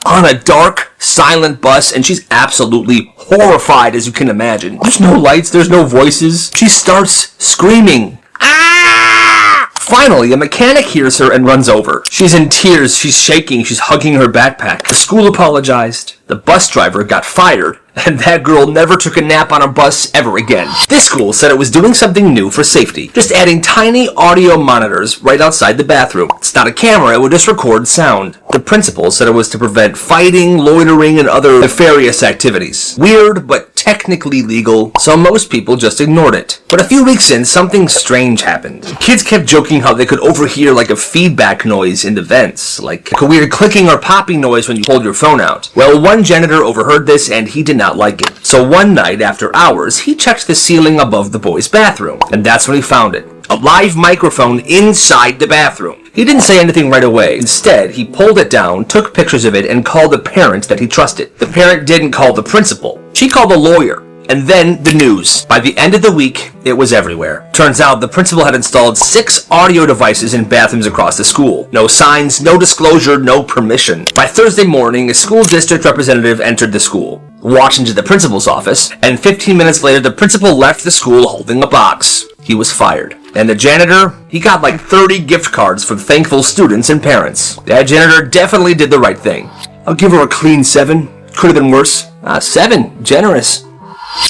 On a dark, silent bus, and she's absolutely horrified, as you can imagine. There's no lights, there's no voices. She starts screaming. Ah! Finally, a mechanic hears her and runs over. She's in tears, she's shaking, she's hugging her backpack. The school apologized. The bus driver got fired. And that girl never took a nap on a bus ever again. This school said it was doing something new for safety, just adding tiny audio monitors right outside the bathroom. It's not a camera, it would just record sound. The principal said it was to prevent fighting, loitering, and other nefarious activities. Weird, but technically legal, so most people just ignored it. But a few weeks in, something strange happened. Kids kept joking how they could overhear like a feedback noise in the vents, like a weird clicking or popping noise when you pulled your phone out. Well, one janitor overheard this and he did not like it. So one night after hours, he checked the ceiling above the boys' bathroom, and that's when he found it. A live microphone inside the bathroom. He didn't say anything right away. Instead, he pulled it down, took pictures of it, and called a parent that he trusted. The parent didn't call the principal. She called a lawyer. And then the news. By the end of the week, it was everywhere. Turns out the principal had installed 6 audio devices in bathrooms across the school. No signs, no disclosure, no permission. By Thursday morning, a school district representative entered the school, walked into the principal's office, and 15 minutes later, the principal left the school holding a box. He was fired. And the janitor, he got like 30 gift cards from thankful students and parents. That janitor definitely did the right thing. I'll give her a clean 7. Could have been worse. 7. Generous.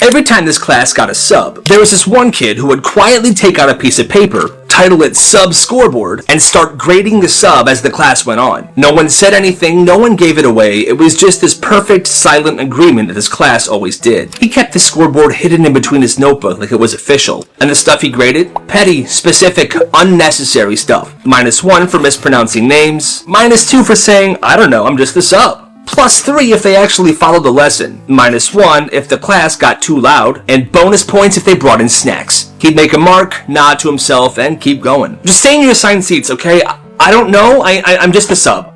Every time this class got a sub, there was this one kid who would quietly take out a piece of paper, title it Sub Scoreboard, and start grading the sub as the class went on. No one said anything, no one gave it away, it was just this perfect silent agreement that this class always did. He kept the scoreboard hidden in between his notebook like it was official. And the stuff he graded? Petty, specific, unnecessary stuff. -1 for mispronouncing names, -2 for saying, I don't know, I'm just the sub. +3 if they actually followed the lesson, -1 if the class got too loud, and bonus points if they brought in snacks. He'd make a mark, nod to himself, and keep going. Just stay in your assigned seats, okay? I don't know, I'm just a sub.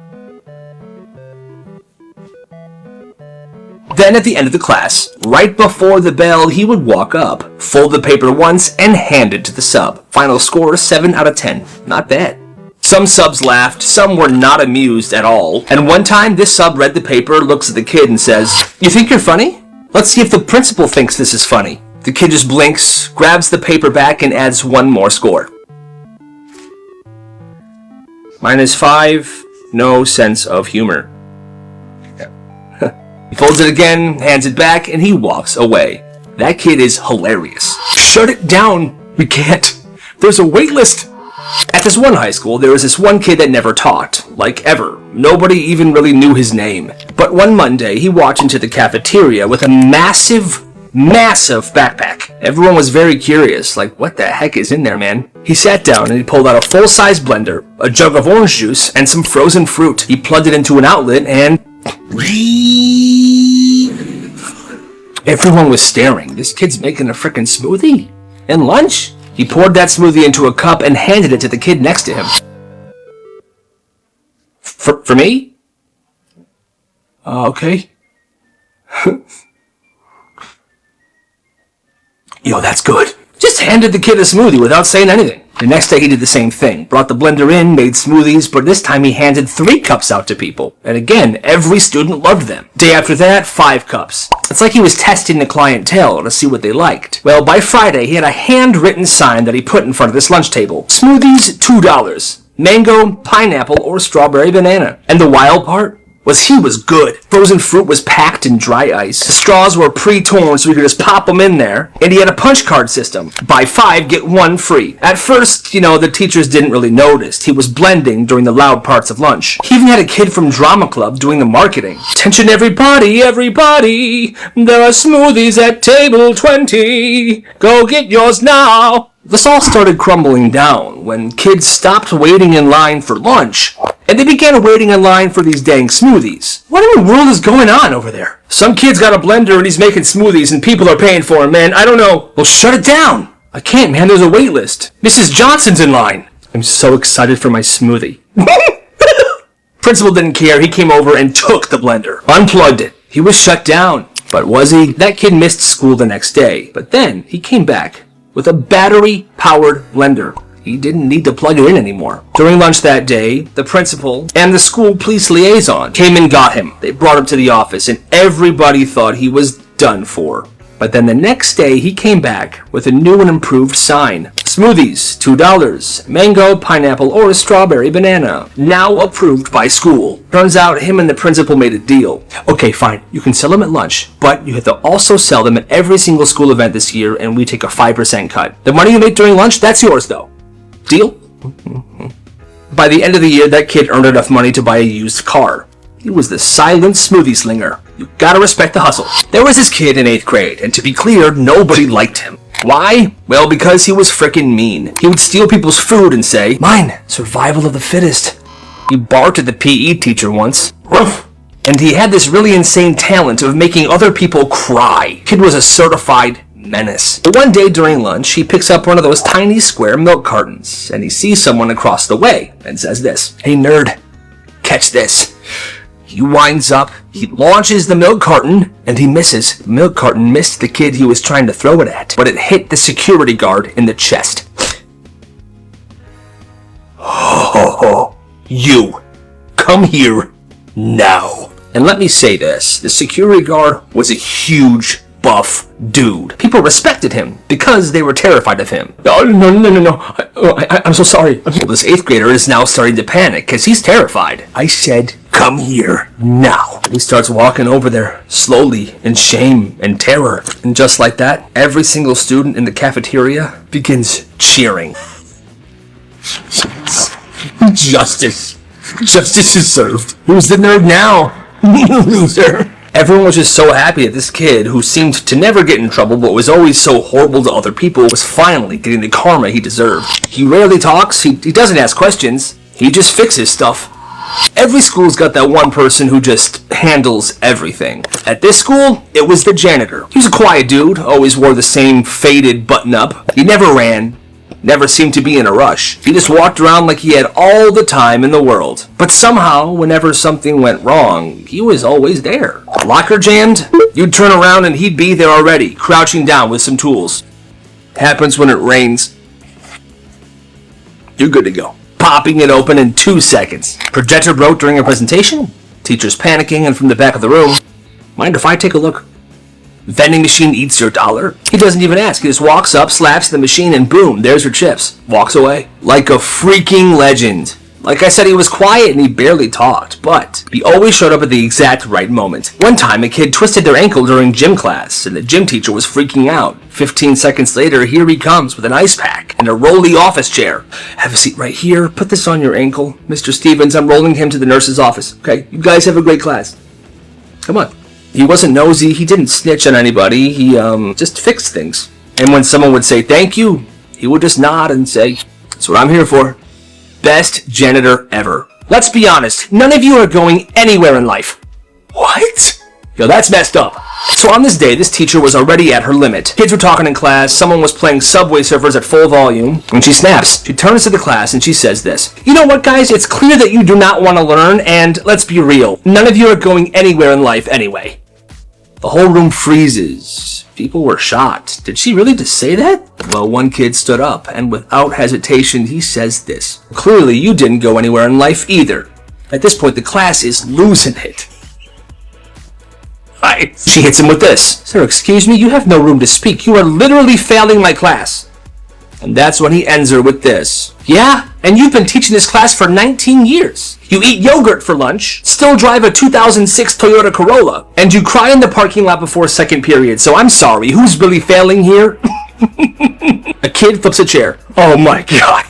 Then at the end of the class, right before the bell, he would walk up, fold the paper once, and hand it to the sub. Final score, 7 out of 10. Not bad. Some subs laughed, some were not amused at all, and one time this sub read the paper, looks at the kid and says, "You think you're funny? Let's see if the principal thinks this is funny." The kid just blinks, grabs the paper back, and adds 1 more score. -5, no sense of humor. He folds it again, hands it back, and he walks away. That kid is hilarious. Shut it down! We can't. There's a wait list! At this one high school, there was this one kid that never talked, like ever. Nobody even really knew his name. But one Monday, he walked into the cafeteria with a massive backpack. Everyone was very curious, like, what the heck is in there, man? He sat down and he pulled out a full-size blender, a jug of orange juice, and some frozen fruit. He plugged it into an outlet and... Everyone was staring. This kid's making a frickin' smoothie? And lunch? He poured that smoothie into a cup and handed it to the kid next to him. For me? Okay. Yo, that's good. Just handed the kid a smoothie without saying anything. The next day he did the same thing. Brought the blender in, made smoothies, but this time he handed 3 cups out to people. And again, every student loved them. Day after that, 5 cups. It's like he was testing the clientele to see what they liked. Well, by Friday, he had a handwritten sign that he put in front of this lunch table. Smoothies, $2. Mango, pineapple, or strawberry banana. And the wild part was he was good. Frozen fruit was packed in dry ice. The straws were pre-torn so we could just pop them in there. And he had a punch card system. Buy 5, get 1 free. At first, the teachers didn't really notice. He was blending during the loud parts of lunch. He even had a kid from drama club doing the marketing. Attention everybody, everybody. There are smoothies at table 20. Go get yours now. This all started crumbling down when kids stopped waiting in line for lunch and they began waiting in line for these dang smoothies. What in the world is going on over there? Some kid's got a blender and he's making smoothies and people are paying for him, man. I don't know. Well, shut it down. I can't, man. There's a wait list. Mrs. Johnson's in line. I'm so excited for my smoothie. Principal didn't care. He came over and took the blender, unplugged it. He was shut down. But was he? That kid missed school the next day. But then he came back with a battery-powered blender. He didn't need to plug it in anymore. During lunch that day, the principal and the school police liaison came and got him. They brought him to the office, and everybody thought he was done for. But then the next day, he came back with a new and improved sign. Smoothies, $2. Mango, pineapple, or a strawberry banana. Now approved by school. Turns out him and the principal made a deal. Okay, fine. You can sell them at lunch, but you have to also sell them at every single school event this year, and we take a 5% cut. The money you make during lunch, that's yours, though. Deal? By the end of the year, that kid earned enough money to buy a used car. He was the silent smoothie slinger. You gotta respect the hustle. There was this kid in 8th grade, and to be clear, nobody liked him. Why? Well, because he was frickin' mean. He would steal people's food and say, "Mine, survival of the fittest." He barked at the PE teacher once. Ruff. And he had this really insane talent of making other people cry. Kid was a certified menace. One day during lunch, he picks up one of those tiny square milk cartons, and he sees someone across the way and says this, "Hey nerd, catch this." He winds up, he launches the milk carton, and he misses. The milk carton missed the kid he was trying to throw it at, but it hit the security guard in the chest. Oh, you, come here now. And let me say this, the security guard was a huge, buff dude. People respected him because they were terrified of him. Oh, no. I'm so sorry. This 8th grader is now starting to panic because he's terrified. I said, come here now. He starts walking over there slowly in shame and terror. And just like that, every single student in the cafeteria begins cheering. Justice. Justice is served. Who's the nerd now? Loser. Everyone was just so happy that this kid, who seemed to never get in trouble but was always so horrible to other people, was finally getting the karma he deserved. He rarely talks, he doesn't ask questions, he just fixes stuff. Every school's got that one person who just handles everything. At this school, it was the janitor. He was a quiet dude, always wore the same faded button-up. He never ran, never seemed to be in a rush. He just walked around like he had all the time in the world. But somehow, whenever something went wrong, he was always there. Locker jammed, you'd turn around and he'd be there already, crouching down with some tools. Happens when it rains. You're good to go. Popping it open in 2 seconds. Projector broke during a presentation. Teacher's panicking, and from the back of the room, mind if I take a look? Vending machine eats your dollar. He doesn't even ask. He just walks up, slaps the machine, and boom, there's your chips. Walks away. Like a freaking legend. Like I said, he was quiet and he barely talked, but he always showed up at the exact right moment. One time, a kid twisted their ankle during gym class, and the gym teacher was freaking out. 15 seconds later, here he comes with an ice pack and a rolly office chair. Have a seat right here. Put this on your ankle. Mr. Stevens, I'm rolling him to the nurse's office. Okay, you guys have a great class. Come on. He wasn't nosy. He didn't snitch on anybody. He just fixed things. And when someone would say thank you, he would just nod and say, that's what I'm here for. Best janitor ever. Let's be honest, none of you are going anywhere in life. What? Yo, that's messed up. So on this day, this teacher was already at her limit. Kids were talking in class, someone was playing Subway Surfers at full volume, and she snaps. She turns to the class and she says this. You know what, guys? It's clear that you do not want to learn, and let's be real. None of you are going anywhere in life anyway. The whole room freezes. People were shocked. Did she really just say that? Well, one kid stood up, and without hesitation, he says this. Clearly, you didn't go anywhere in life either. At this point, the class is losing it. She hits him with this. Sir, excuse me, you have no room to speak. You are literally failing my class. And that's when he ends her with this. Yeah, and you've been teaching this class for 19 years. You eat yogurt for lunch, still drive a 2006 Toyota Corolla, and you cry in the parking lot before second period, so I'm sorry, who's really failing here? A kid flips a chair. Oh my god.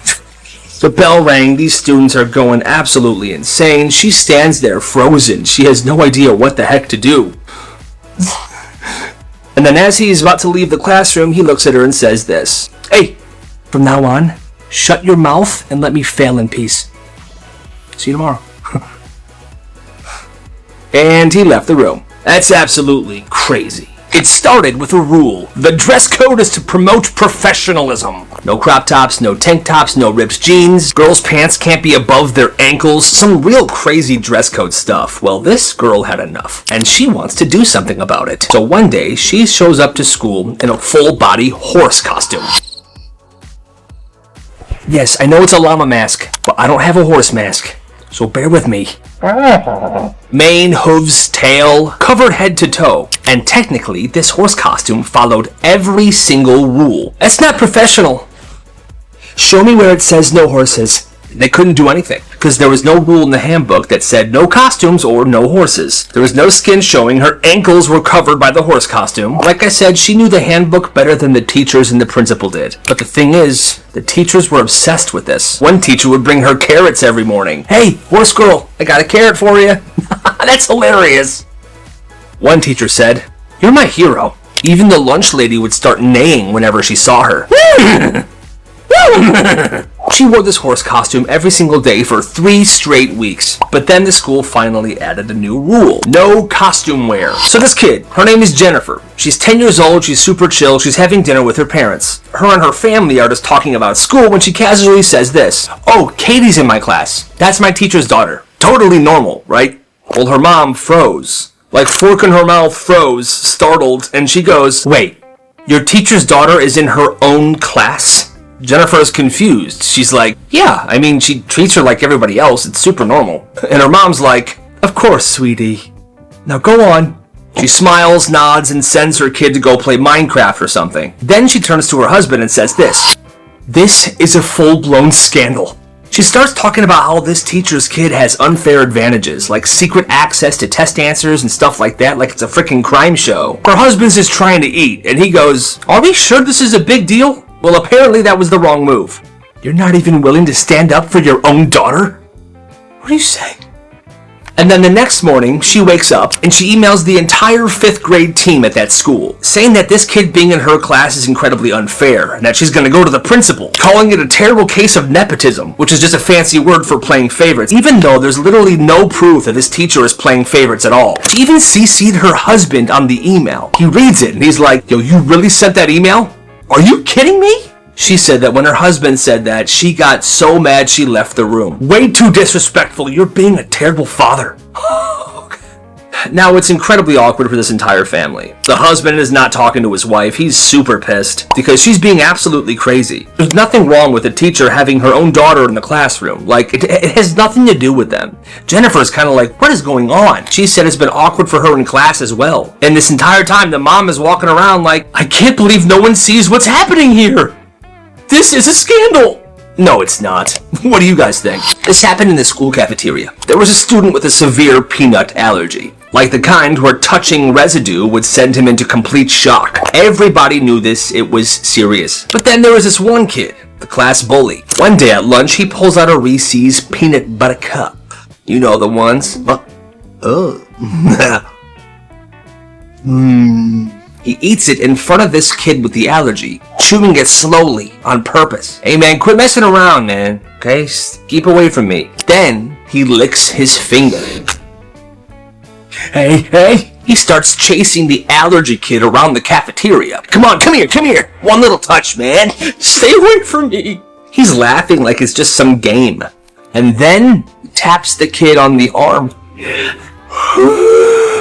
The bell rang, these students are going absolutely insane. She stands there frozen. She has no idea what the heck to do. And then as he's about to leave the classroom, he looks at her and says this. Hey, from now on, shut your mouth and let me fail in peace. See you tomorrow. And he left the room. That's absolutely crazy. It started with a rule. The dress code is to promote professionalism. No crop tops, no tank tops, no ripped jeans. Girls' pants can't be above their ankles. Some real crazy dress code stuff. Well, this girl had enough, and she wants to do something about it. So one day, she shows up to school in a full-body horse costume. Yes, I know it's a llama mask, but I don't have a horse mask, so bear with me. Mane, hooves, tail, covered head to toe. And technically, this horse costume followed every single rule. That's not professional. Show me where it says no horses. They couldn't do anything, because there was no rule in the handbook that said no costumes or no horses. There was no skin showing, her ankles were covered by the horse costume. Like I said, she knew the handbook better than the teachers and the principal did. But the thing is, the teachers were obsessed with this. One teacher would bring her carrots every morning. Hey, horse girl, I got a carrot for you. That's hilarious. One teacher said, you're my hero. Even the lunch lady would start neighing whenever she saw her. She wore this horse costume every single day for 3 straight weeks. But then the school finally added a new rule. No costume wear. So this kid, her name is Jennifer. She's 10 years old, she's super chill, she's having dinner with her parents. Her and her family are just talking about school when she casually says this. Oh, Katie's in my class. That's my teacher's daughter. Totally normal, right? Well, her mom froze. Like fork in her mouth froze, startled, and she goes, wait, your teacher's daughter is in her own class? Jennifer's confused. She's like, yeah, I mean, she treats her like everybody else. It's super normal. And her mom's like, of course, sweetie. Now go on. She smiles, nods, and sends her kid to go play Minecraft or something. Then she turns to her husband and says this. This is a full-blown scandal. She starts talking about how this teacher's kid has unfair advantages, like secret access to test answers and stuff like that, like it's a freaking crime show. Her husband's just trying to eat, and he goes, are we sure this is a big deal? Well, apparently that was the wrong move. You're not even willing to stand up for your own daughter? What do you say? And then the next morning, she wakes up and she emails the entire 5th grade team at that school, saying that this kid being in her class is incredibly unfair, and that she's going to go to the principal, calling it a terrible case of nepotism, which is just a fancy word for playing favorites, even though there's literally no proof that this teacher is playing favorites at all. She even CC'd her husband on the email. He reads it and he's like, yo, you really sent that email? Are you kidding me? She said that when her husband said that, she got so mad she left the room. Way too disrespectful. You're being a terrible father. Now, it's incredibly awkward for this entire family. The husband is not talking to his wife. He's super pissed because she's being absolutely crazy. There's nothing wrong with a teacher having her own daughter in the classroom. Like, it has nothing to do with them. Jennifer's kind of like, what is going on? She said it's been awkward for her in class as well. And this entire time, the mom is walking around like, I can't believe no one sees what's happening here. This is a scandal. No, it's not. What do you guys think? This happened in the school cafeteria. There was a student with a severe peanut allergy. Like the kind where touching residue would send him into complete shock. Everybody knew this, it was serious. But then there was this one kid, the class bully. One day at lunch, he pulls out a Reese's peanut butter cup. You know the ones. He eats it in front of this kid with the allergy, chewing it slowly, on purpose. Hey man, quit messing around, man. Okay, keep away from me. Then, he licks his finger. Hey. He starts chasing the allergy kid around the cafeteria. Come on, come here. One little touch, man. Stay away from me. He's laughing like it's just some game. And then, taps the kid on the arm.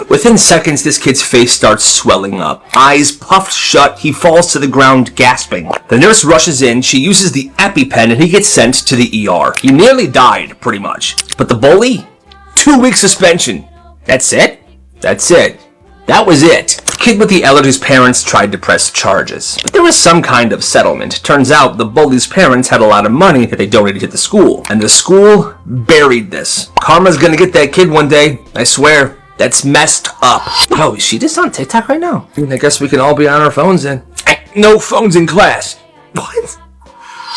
Within seconds, this kid's face starts swelling up. Eyes puffed shut, he falls to the ground gasping. The nurse rushes in, she uses the EpiPen, and he gets sent to the ER. He nearly died, pretty much. But the bully? 2-week suspension. That's it? That's it. That was it. The kid with the allergies' parents tried to press charges, but there was some kind of settlement. Turns out the bully's parents had a lot of money that they donated to the school, and the school buried this. Karma's gonna get that kid one day, I swear. That's messed up. Oh, is she just on TikTok right now? I guess we can all be on our phones then. No phones in class. What?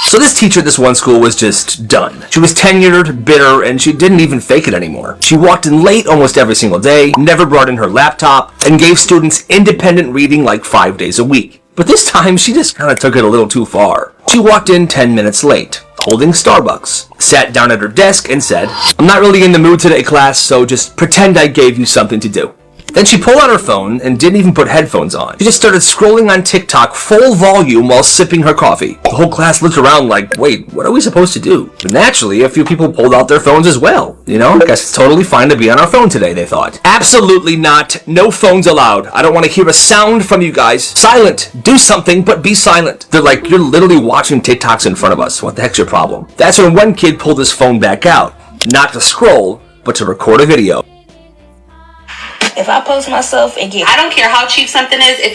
So this teacher at this one school was just done. She was tenured, bitter, and she didn't even fake it anymore. She walked in late almost every single day, never brought in her laptop, and gave students independent reading like 5 days a week. But this time, she just kind of took it a little too far. She walked in 10 minutes late, holding Starbucks, sat down at her desk and said, "I'm not really in the mood today, class, so just pretend I gave you something to do." Then she pulled out her phone and didn't even put headphones on. She just started scrolling on TikTok full volume while sipping her coffee. The whole class looked around like, wait, what are we supposed to do? But naturally, a few people pulled out their phones as well. You know, I guess it's totally fine to be on our phone today, they thought. Absolutely not. No phones allowed. I don't want to hear a sound from you guys. Silent. Do something, but be silent. They're like, you're literally watching TikToks in front of us. What the heck's your problem? That's when one kid pulled his phone back out. Not to scroll, but to record a video. If I post myself and get, I don't care how cheap something is, if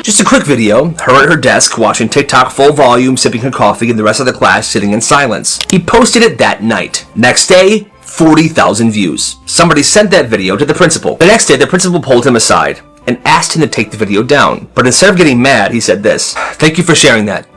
Just a quick video, her at her desk watching TikTok full volume, sipping her coffee, and the rest of the class sitting in silence. He posted it that night. Next day, 40,000 views. Somebody sent that video to the principal. The next day, the principal pulled him aside and asked him to take the video down. But instead of getting mad, he said this, "Thank you for sharing that.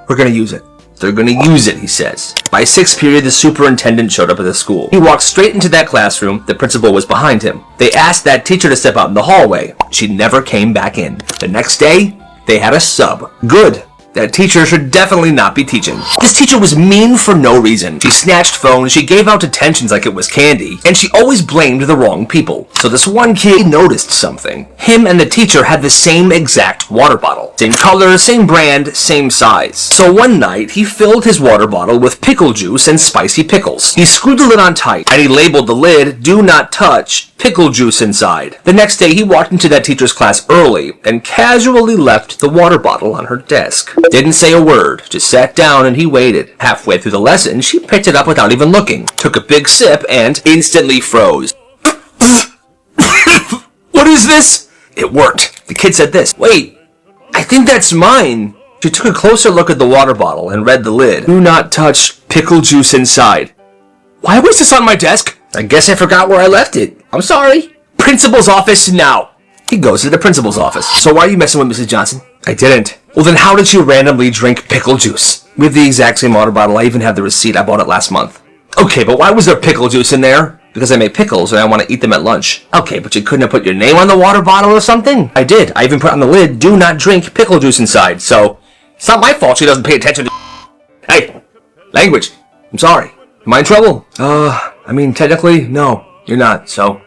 We're gonna use it." They're gonna use it, he says. By 6th period, the superintendent showed up at the school. He walked straight into that classroom. The principal was behind him. They asked that teacher to step out in the hallway. She never came back in. The next day, they had a sub. Good. That teacher should definitely not be teaching. This teacher was mean for no reason. She snatched phones, she gave out detentions like it was candy, and she always blamed the wrong people. So this one kid noticed something. Him and the teacher had the same exact water bottle. Same color, same brand, same size. So one night, he filled his water bottle with pickle juice and spicy pickles. He screwed the lid on tight, and he labeled the lid, "Do not touch, pickle juice inside." The next day, he walked into that teacher's class early and casually left the water bottle on her desk. Didn't say a word, just sat down and he waited. Halfway through the lesson, she picked it up without even looking, took a big sip, and instantly froze. What is this? It worked. The kid said this, "Wait, I think that's mine." She took a closer look at the water bottle and read the lid. "Do not touch, pickle juice inside." Why was this on my desk? I guess I forgot where I left it. I'm sorry. Principal's office now. He goes to the principal's office. "So why are you messing with Mrs. Johnson?" "I didn't." "Well, then how did you randomly drink pickle juice?" "We have the exact same water bottle. I even have the receipt. I bought it last month." "Okay, but why was there pickle juice in there?" "Because I make pickles and I want to eat them at lunch." "Okay, but you couldn't have put your name on the water bottle or something?" "I did. I even put on the lid, 'Do not drink pickle juice inside.' So, it's not my fault she doesn't pay attention to..." Hey, language. I'm sorry. Am I in trouble? I mean, technically, no, you're not, so...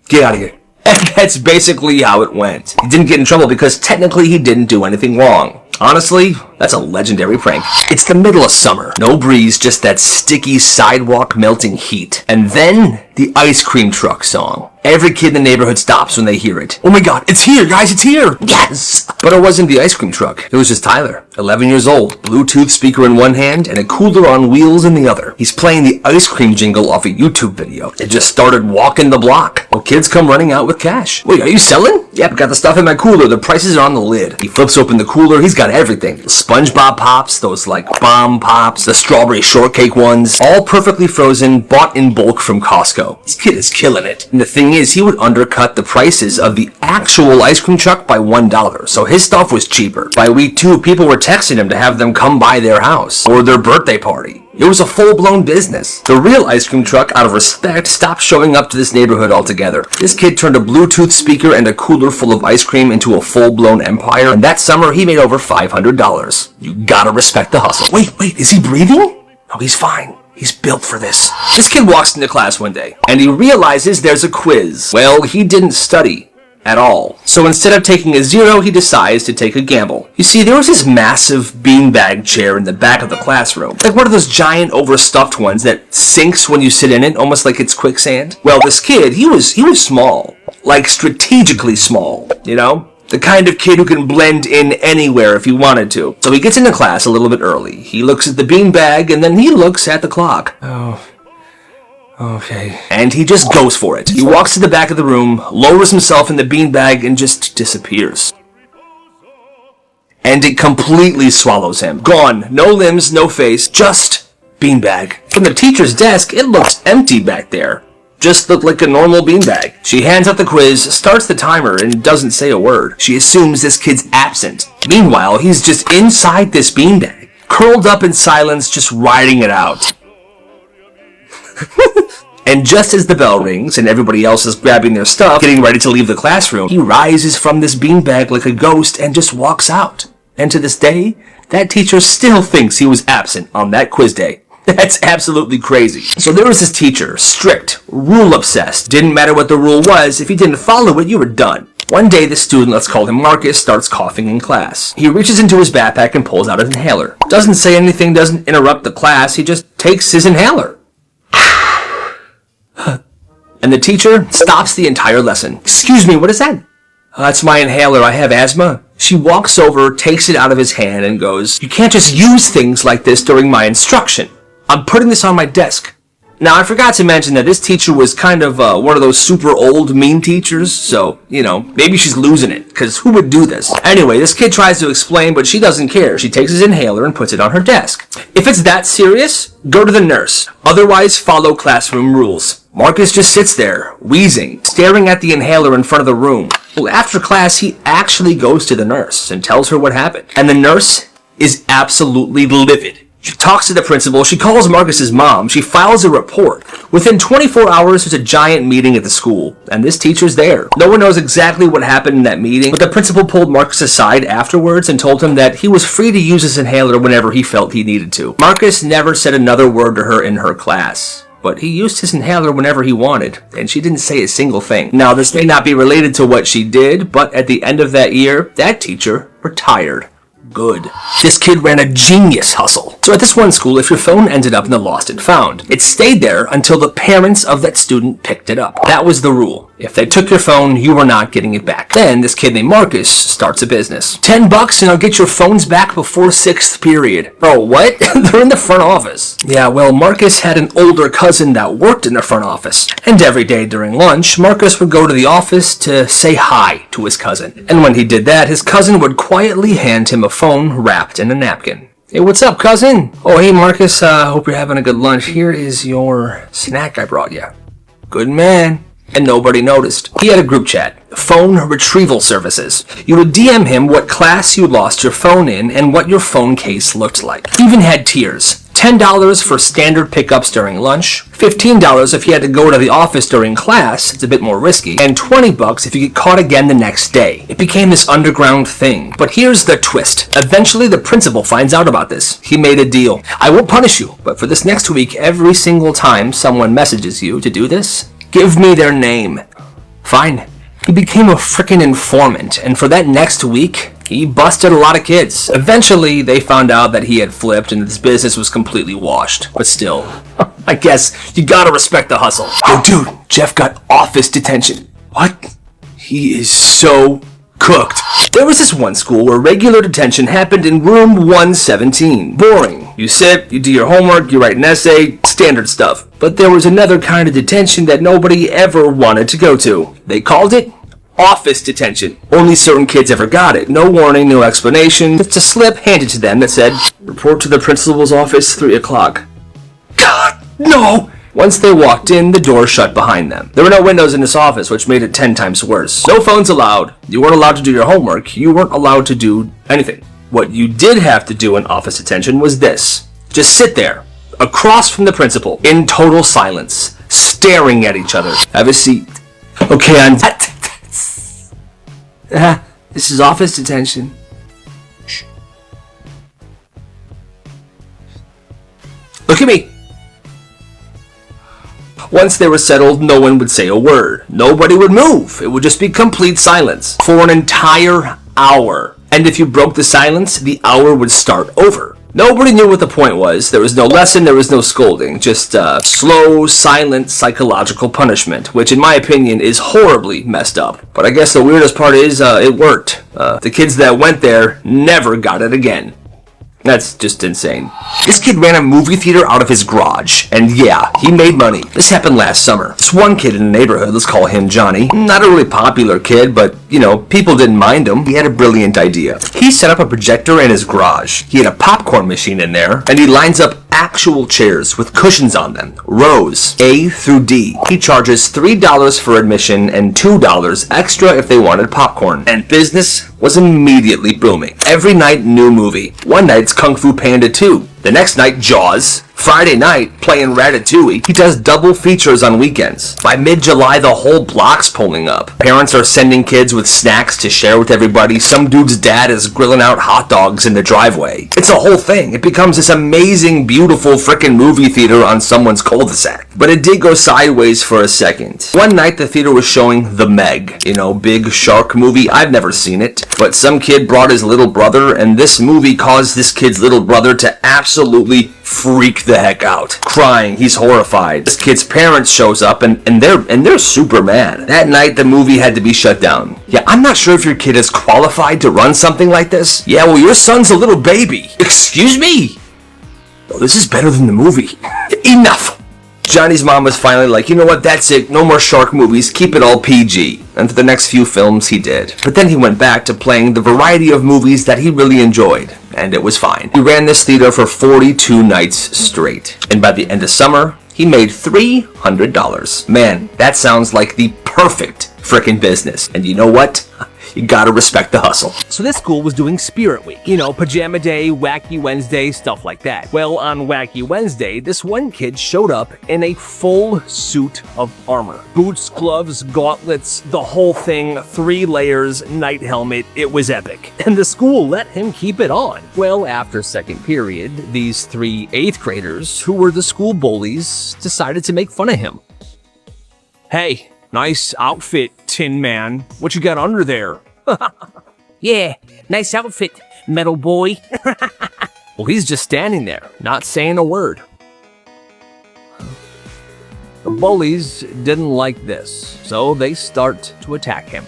Get out of here. And that's basically how it went. He didn't get in trouble because technically he didn't do anything wrong. Honestly, that's a legendary prank. It's the middle of summer. No breeze, just that sticky sidewalk melting heat. And then, the ice cream truck song. Every kid in the neighborhood stops when they hear it. "Oh my god, it's here, guys, it's here!" Yes! But it wasn't the ice cream truck. It was just Tyler, 11 years old, Bluetooth speaker in one hand and a cooler on wheels in the other. He's playing the ice cream jingle off a YouTube video. It just started walking the block. Well, kids come running out with cash. "Wait, are you selling?" "Yep, got the stuff in my cooler. The prices are on the lid." He flips open the cooler. He's got everything. The SpongeBob pops, those like bomb pops, the strawberry shortcake ones, all perfectly frozen, bought in bulk from Costco. This kid is killing it. And the thing is, he would undercut the prices of the actual ice cream truck by $1, so his stuff was cheaper. By week 2, people were texting him to have them come by their house or their birthday party. It was a full-blown business. The real ice cream truck, out of respect, stopped showing up to this neighborhood altogether. This kid turned a Bluetooth speaker and a cooler full of ice cream into a full-blown empire, and that summer he made over $500. You gotta respect the hustle. Wait, is he breathing? Oh, he's fine. He's built for this. This kid walks into class one day, and he realizes there's a quiz. Well, he didn't study. at all. So instead of taking a 0, he decides to take a gamble. You see, there was this massive beanbag chair in the back of the classroom. Like one of those giant overstuffed ones that sinks when you sit in it, almost like it's quicksand. Well, this kid, he was small. Like strategically small, you know? The kind of kid who can blend in anywhere if he wanted to. So he gets into class a little bit early. He looks at the beanbag and then he looks at the clock. Oh. Okay. And he just goes for it. He walks to the back of the room, lowers himself in the beanbag, and just disappears. And it completely swallows him. Gone. No limbs, no face, just beanbag. From the teacher's desk, it looks empty back there. Just looked like a normal beanbag. She hands out the quiz, starts the timer, and doesn't say a word. She assumes this kid's absent. Meanwhile, he's just inside this beanbag, curled up in silence, just riding it out. And just as the bell rings and everybody else is grabbing their stuff, getting ready to leave the classroom, he rises from this beanbag like a ghost and just walks out. And to this day, that teacher still thinks he was absent on that quiz day. That's absolutely crazy. So there was this teacher, strict, rule-obsessed. Didn't matter what the rule was, if you didn't follow it, you were done. One day, the student, let's call him Marcus, starts coughing in class. He reaches into his backpack and pulls out an inhaler. Doesn't say anything, doesn't interrupt the class, he just takes his inhaler. And the teacher stops the entire lesson. Excuse me, what is that? That's my inhaler, I have asthma. She walks over, takes it out of his hand, and goes, you can't just use things like this during my instruction. I'm putting this on my desk. Now, I forgot to mention that this teacher was kind of one of those super old, mean teachers, so, you know, maybe she's losing it, because who would do this? Anyway, this kid tries to explain, but she doesn't care. She takes his inhaler and puts it on her desk. If it's that serious, go to the nurse. Otherwise, follow classroom rules. Marcus just sits there, wheezing, staring at the inhaler in front of the room. Well, after class, he actually goes to the nurse and tells her what happened. And the nurse is absolutely livid. She talks to the principal, she calls Marcus's mom, she files a report. Within 24 hours, there's a giant meeting at the school, and this teacher's there. No one knows exactly what happened in that meeting, but the principal pulled Marcus aside afterwards and told him that he was free to use his inhaler whenever he felt he needed to. Marcus never said another word to her in her class, but he used his inhaler whenever he wanted, and she didn't say a single thing. Now, this may not be related to what she did, but at the end of that year, that teacher retired. Good. This kid ran a genius hustle. So at this one school, if your phone ended up in the lost and found, it stayed there until the parents of that student picked it up. That was the rule. If they took your phone, you were not getting it back. Then this kid named Marcus starts a business. $10 and I'll get your phones back before 6th period. Bro, what? They're in the front office. Yeah, well, Marcus had an older cousin that worked in the front office. And every day during lunch, Marcus would go to the office to say hi to his cousin. And when he did that, his cousin would quietly hand him a phone wrapped in a napkin. Hey, what's up, cousin? Oh, hey, Marcus, hope you're having a good lunch. Here is your snack I brought you. Good man. And nobody noticed. He had a group chat, phone retrieval services. You would DM him what class you lost your phone in and what your phone case looked like. He even had tiers. $10 for standard pickups during lunch, $15 if you had to go to the office during class, it's a bit more risky, and $20 if you get caught again the next day. It became this underground thing. But here's the twist. Eventually the principal finds out about this. He made a deal. I won't punish you, but for this next week, every single time someone messages you to do this, give me their name. Fine. He became a frickin' informant, and for that next week, he busted a lot of kids. Eventually, they found out that he had flipped and his business was completely washed. But still, I guess you gotta respect the hustle. Yo, dude, Jeff got office detention. What? He is so cooked. There was this one school where regular detention happened in room 117. Boring. You sit, you do your homework, you write an essay, standard stuff. But there was another kind of detention that nobody ever wanted to go to. They called it office detention. Only certain kids ever got it. No warning, no explanation. Just a slip handed to them that said, report to the principal's office 3 o'clock. God, no! Once they walked in, the door shut behind them. There were no windows in this office, which made it 10 times worse. No phones allowed. You weren't allowed to do your homework. You weren't allowed to do anything. What you did have to do in office detention was this. Just sit there, across from the principal, in total silence, staring at each other. Have a seat. Okay, this is office detention. Shh. Look at me. Once they were settled, no one would say a word. Nobody would move. It would just be complete silence for an entire hour. And if you broke the silence, the hour would start over. Nobody knew what the point was. There was no lesson, there was no scolding. Just slow, silent, psychological punishment, which in my opinion is horribly messed up. But I guess the weirdest part is it worked. The kids that went there never got it again. That's just insane. This kid ran a movie theater out of his garage, and yeah, he made money. This happened last summer. This one kid in the neighborhood, let's call him Johnny, not a really popular kid, but, people didn't mind him. He had a brilliant idea. He set up a projector in his garage. He had a popcorn machine in there, and he lines up actual chairs with cushions on them, rows A through D. He charges $3 for admission and $2 extra if they wanted popcorn. And business was immediately booming. Every night, new movie. One night's Kung Fu Panda 2. The next night, Jaws. Friday night, playing Ratatouille. He does double features on weekends. By mid-July, the whole block's pulling up. Parents are sending kids with snacks to share with everybody. Some dude's dad is grilling out hot dogs in the driveway. It's a whole thing. It becomes this amazing, beautiful frickin' movie theater on someone's cul-de-sac. But it did go sideways for a second. One night, the theater was showing The Meg. Big shark movie. I've never seen it. But some kid brought his little brother, and this movie caused this kid's little brother to absolutely freak the heck out. Crying, he's horrified. This kid's parents shows up and they're super mad. That night the movie had to be shut down. Yeah, I'm not sure if your kid is qualified to run something like this. Yeah, well, your son's a little baby. Excuse me? Oh, this is better than the movie. Enough! Johnny's mom was finally like, you know what, that's it, no more shark movies, keep it all PG. And for the next few films, he did. But then he went back to playing the variety of movies that he really enjoyed, and it was fine. He ran this theater for 42 nights straight. And by the end of summer, he made $300. Man, that sounds like the perfect frickin' business. And you know what? You gotta respect the hustle. So this school was doing Spirit Week. Pajama Day, Wacky Wednesday, stuff like that. Well, on Wacky Wednesday, this one kid showed up in a full suit of armor. Boots, gloves, gauntlets, the whole thing, 3 layers, night helmet. It was epic. And the school let him keep it on. Well, after second period, these 3 8th graders, who were the school bullies, decided to make fun of him. Hey, nice outfit, Tin Man. What you got under there? Yeah, nice outfit, metal boy. Well, he's just standing there, not saying a word. The bullies didn't like this, so they start to attack him.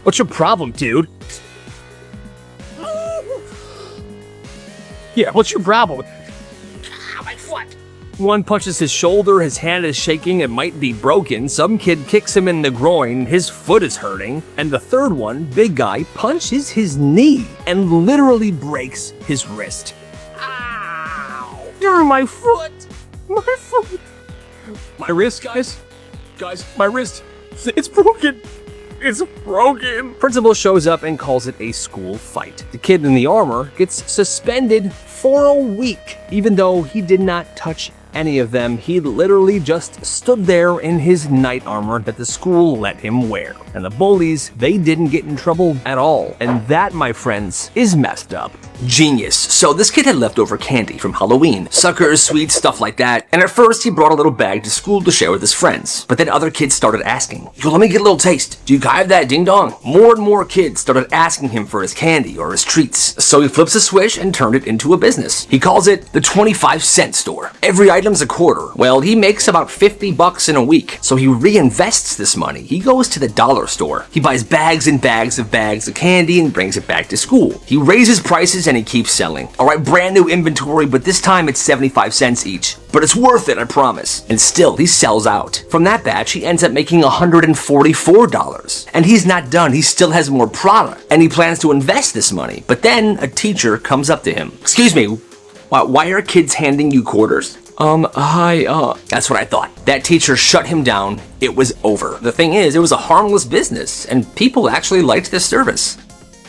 What's your problem, dude? Yeah, what's your problem? My foot. One punches his shoulder, his hand is shaking, it might be broken. Some kid kicks him in the groin, his foot is hurting. And the third one, big guy, punches his knee and literally breaks his wrist. Ow! My foot! My foot! My wrist, guys? Guys, my wrist! It's broken! It's broken! Principal shows up and calls it a school fight. The kid in the armor gets suspended for a week, even though he did not touch any of them. He literally just stood there in his night armor that the school let him wear. And the bullies, they didn't get in trouble at all. And that, my friends, is messed up. Genius. So this kid had leftover candy from Halloween. Suckers, sweets, stuff like that. And at first he brought a little bag to school to share with his friends. But then other kids started asking, yo, let me get a little taste. Do you have that, ding dong? More and more kids started asking him for his candy or his treats. So he flips a switch and turned it into a business. He calls it the 25-cent store. Every item's a quarter. Well, he makes about $50 in a week. So he reinvests this money. He goes to the dollar store. He buys bags and bags of candy and brings it back to school. He raises prices and he keeps selling. Alright, brand new inventory, but this time it's 75 cents each. But it's worth it, I promise. And still, he sells out. From that batch, he ends up making $144. And he's not done, he still has more product. And he plans to invest this money. But then, a teacher comes up to him. Excuse me, why are kids handing you quarters? That's what I thought. That teacher shut him down. It was over. The thing is, it was a harmless business, and people actually liked this service.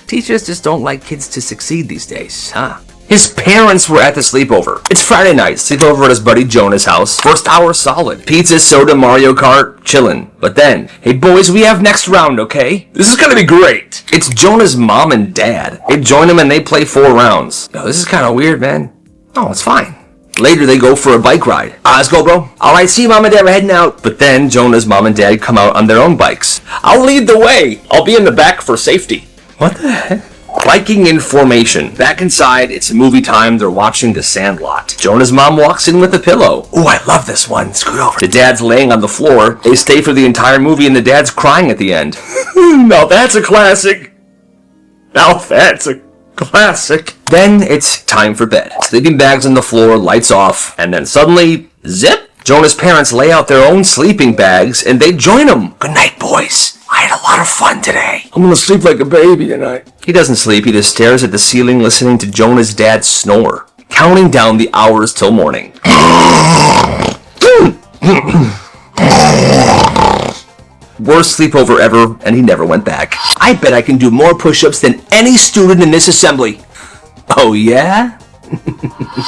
Teachers just don't like kids to succeed these days, huh? His parents were at the sleepover. It's Friday night, sleepover at his buddy Jonah's house. First hour solid. Pizza, soda, Mario Kart, chillin'. But then, hey boys, we have next round, okay? This is gonna be great. It's Jonah's mom and dad. They join him and they play 4 rounds. Yo, this is kinda weird, man. Oh, it's fine. Later, they go for a bike ride. Let's go, bro. All right, see you, Mom and Dad. We're heading out. But then Jonah's mom and dad come out on their own bikes. I'll lead the way. I'll be in the back for safety. What the heck? Biking in formation. Back inside, it's movie time. They're watching The Sandlot. Jonah's mom walks in with a pillow. Oh, I love this one. Scoot over. The dad's laying on the floor. They stay for the entire movie, and the dad's crying at the end. Now that's a classic. Now that's a classic. Then it's time for bed. Sleeping bags on the floor, lights off, and then suddenly, zip! Jonah's parents lay out their own sleeping bags, and they join them. Good night, boys. I had a lot of fun today. I'm gonna sleep like a baby tonight. He doesn't sleep. He just stares at the ceiling, listening to Jonah's dad snore, counting down the hours till morning. Worst sleepover ever, and he never went back. I bet I can do more push-ups than any student in this assembly. Oh, yeah?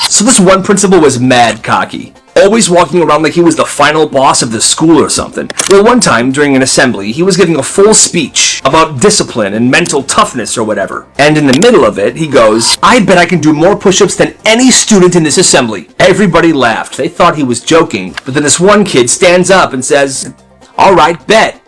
So this one principal was mad cocky, always walking around like he was the final boss of the school or something. Well, one time during an assembly, he was giving a full speech about discipline and mental toughness or whatever. And in the middle of it, he goes, I bet I can do more push-ups than any student in this assembly. Everybody laughed. They thought he was joking. But then this one kid stands up and says, all right, bet.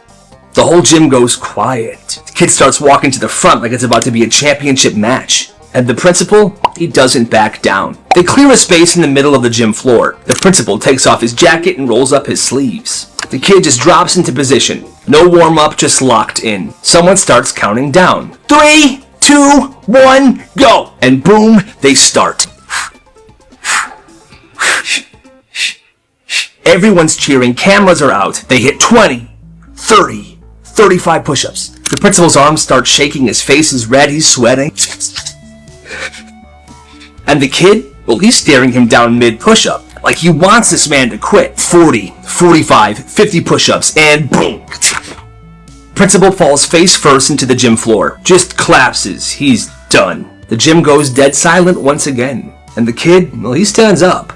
The whole gym goes quiet. The kid starts walking to the front like it's about to be a championship match. And the principal, he doesn't back down. They clear a space in the middle of the gym floor. The principal takes off his jacket and rolls up his sleeves. The kid just drops into position. No warm-up, just locked in. Someone starts counting down. 3, 2, 1, go! And boom, they start. Everyone's cheering, cameras are out. They hit 20, 30, 35 push-ups. The principal's arms start shaking, his face is red, he's sweating. And the kid, well, he's staring him down mid-push-up, like he wants this man to quit. 40, 45, 50 push-ups, and boom! Principal falls face first into the gym floor, just collapses, he's done. The gym goes dead silent once again, and the kid, well, he stands up.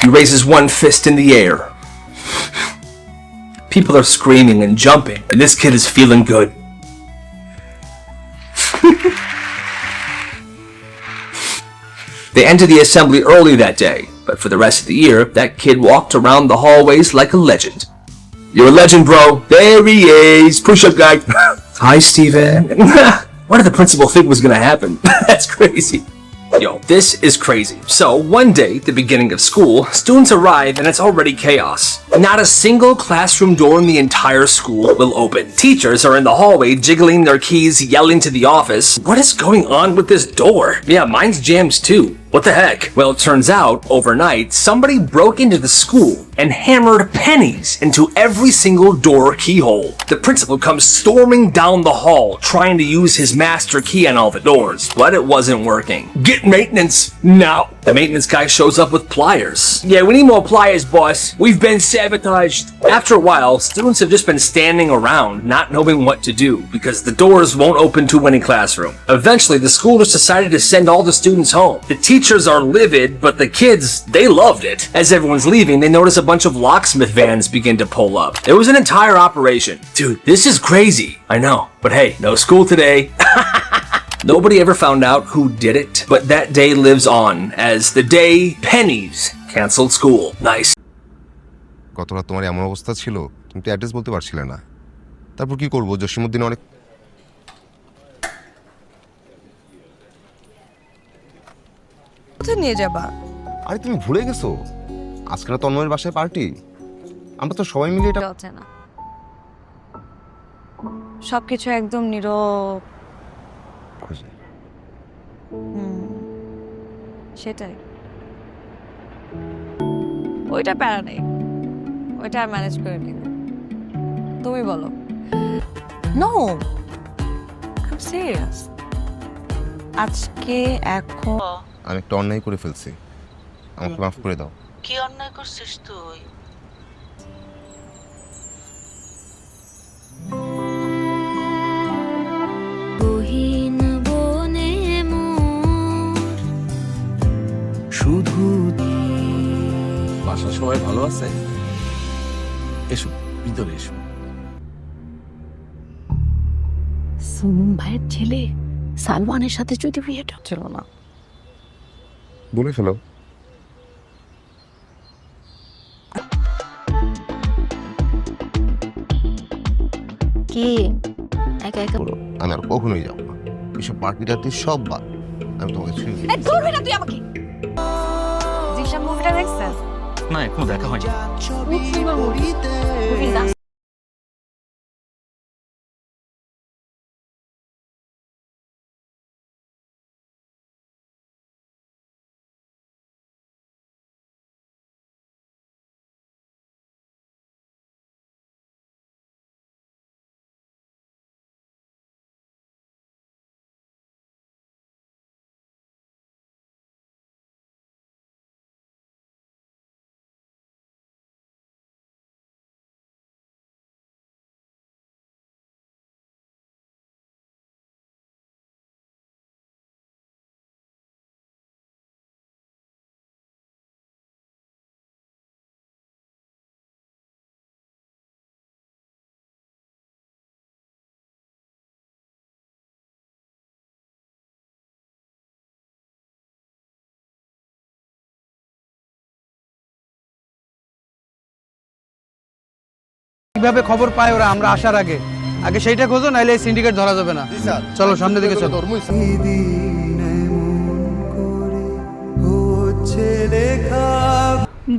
He raises one fist in the air. People are screaming and jumping, and this kid is feeling good. They entered the assembly early that day, but for the rest of the year, that kid walked around the hallways like a legend. You're a legend, bro. There he is. Push-up guy. Hi, Steven. What did the principal think was going to happen? That's crazy. Yo, this is crazy. So, one day, the beginning of school, students arrive and it's already chaos. Not a single classroom door in the entire school will open. Teachers are in the hallway jiggling their keys, yelling to the office, what is going on with this door? Yeah, mine's jammed too. What the heck? Well, it turns out, overnight, somebody broke into the school and hammered pennies into every single door keyhole. The principal comes storming down the hall, trying to use his master key on all the doors, but it wasn't working. Get maintenance now! The maintenance guy shows up with pliers. Yeah, we need more pliers, boss. We've been sabotaged. After a while, students have just been standing around, not knowing what to do, because the doors won't open to any classroom. Eventually, the school just decided to send all the students home. The teachers are livid, but the kids, they loved it. As everyone's leaving, they notice a bunch of locksmith vans begin to pull up. It was an entire operation. Dude, this is crazy. I know, but hey, no school today. Nobody ever found out who did it, but that day lives on as the day pennies canceled school. Nice. গত রাত তোমার এমন অবস্থা ছিল তুমি তো address বলতে পারছিলে না তারপর কি করব জসিমউদ্দিন অনেক কোথায় নিয়ে যাবা আরে তুমি ভুলে গেছো আজকে না তন্ময়ের বাসায় পার্টি আমরা তো সবাই মিলে এটা চলছে না সবকিছু একদম নীরব সেটাই ওইটা প্যারা নেই ওইটা আর ম্যানেজ করে নিব তুমি বলো নো আই এম সিরিয়াস আজকে এখন আমি একটা অন্যায় করে ফেলছি আমাকে মাফ করে দাও কি অন্যায় করছিস তুই শুধু বাসার সবাই ভালো আছে এসো ভিতরে এসো সুমন ভাইয়ের ছেলে সালমানের সাথে যদি বিয়েটা ছিল না বলে ফেলো। কি একা একা আমি আর কখনোই যাবো না, এসব পার্টি টার্টি সব বাদ। আমি তোমাকে ছুঁয়ে দিই। ধরবি না তুই আমাকে। জিশা মুভিটা দেখছেন? না এখনো দেখা হয়নি। খুব সুন্দর মুভি। মুভি না কিভাবে খবর পায় ওরা আমরা আসার আগে? আগে সেইটা খোঁজো, নাইলে এই সিন্ডিকেট ধরা যাবে না। চলো সামনের দিকে চলো।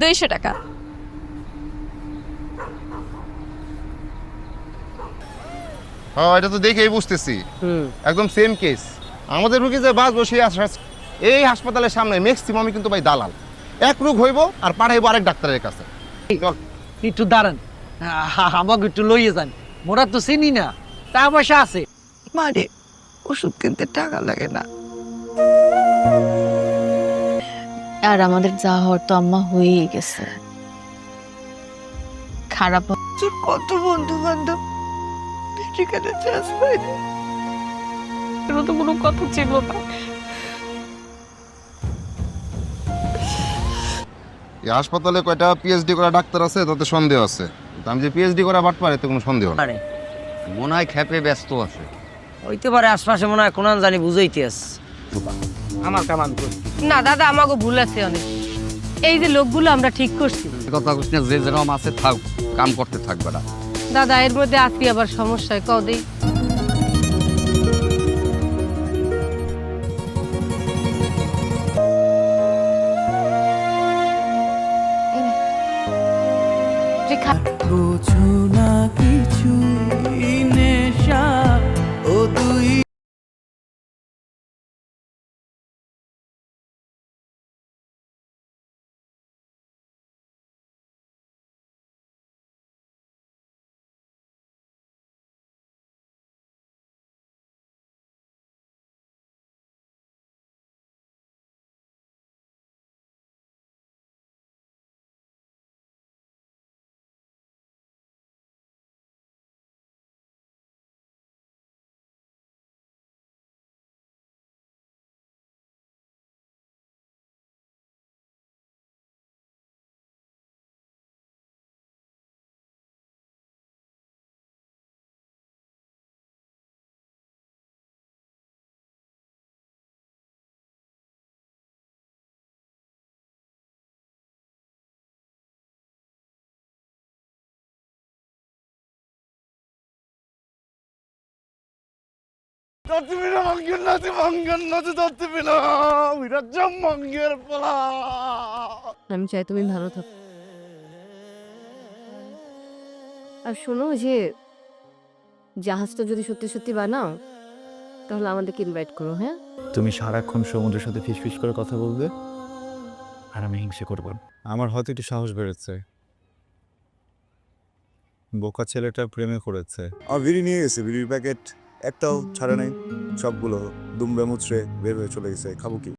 200 টাকা। হ্যাঁ, এটা তো দেখেই বুঝতেছি একদম সেম কেস। আমাদের রুগী যে বাঁচবো সেই আশ্বাস। এই হাসপাতালের সামনে ম্যাক্সিমামই কিন্তু ভাই দালাল। এক রোগ হইব আর পাঠাইবো আরেক ডাক্তারের কাছে। চল একটু দাঁড়ান, আমাকে একটু লইয়ে যান। মোরা তো চিনি না, টাকা পয়সা আছে। মারে ওষুধ কিনতে টাকা লাগে না। আর আমাদের যা হওয়ার তো আম্মা হয়েই গেছে। খারাপ তোর কত বন্ধু বান্ধব মেডিকেলে চান্স পাইনি। এর তো কোনো কথা ছিল না। এই হাসপাতালে কয়টা পিএইচডি করা ডাক্তার আছে তাতে সন্দেহ আছে। আমি যে পিএইচডি করা বাট পারে তো কোনো সন্দেহ না। মনে হয় খেপে ব্যস্ত আছে, হইতে পারে আশপাশে মনে হয় কোন জানি বুঝাইতে আছে। আমার কাম আমি করছি। না দাদা, আমাকে ভুল আছে অনেক। এই যে লোকগুলো আমরা ঠিক করছি। কথা কইছ না, যে যেরকম আছে থাক, কাম করতে থাকবে না। দাদা এর মধ্যে আজকে আবার সমস্যায় কও দেই। আমি চাই তুমি ভালো থাকো। আর শোনো, যে জাহাজটা যদি সত্যি সত্যি বানাও তাহলে আমাদেরকে ইনভাইট করো। হ্যাঁ, তুমি সারাক্ষণ সমুদ্রের সাথে ফিসফিস করে কথা বলবে আর আমি হিংসে করব। আমার হয়তো একটু সাহস বেড়েছে। বোকা ছেলেটা প্রেমে করেছে। আর বিড়ি নিয়ে গেছে, বিড়ির প্যাকেট একটাও ছাড়ে নাই, সবগুলো দুমড়ে মুচড়ে বের হয়ে চলে গেছে। খাবো কি?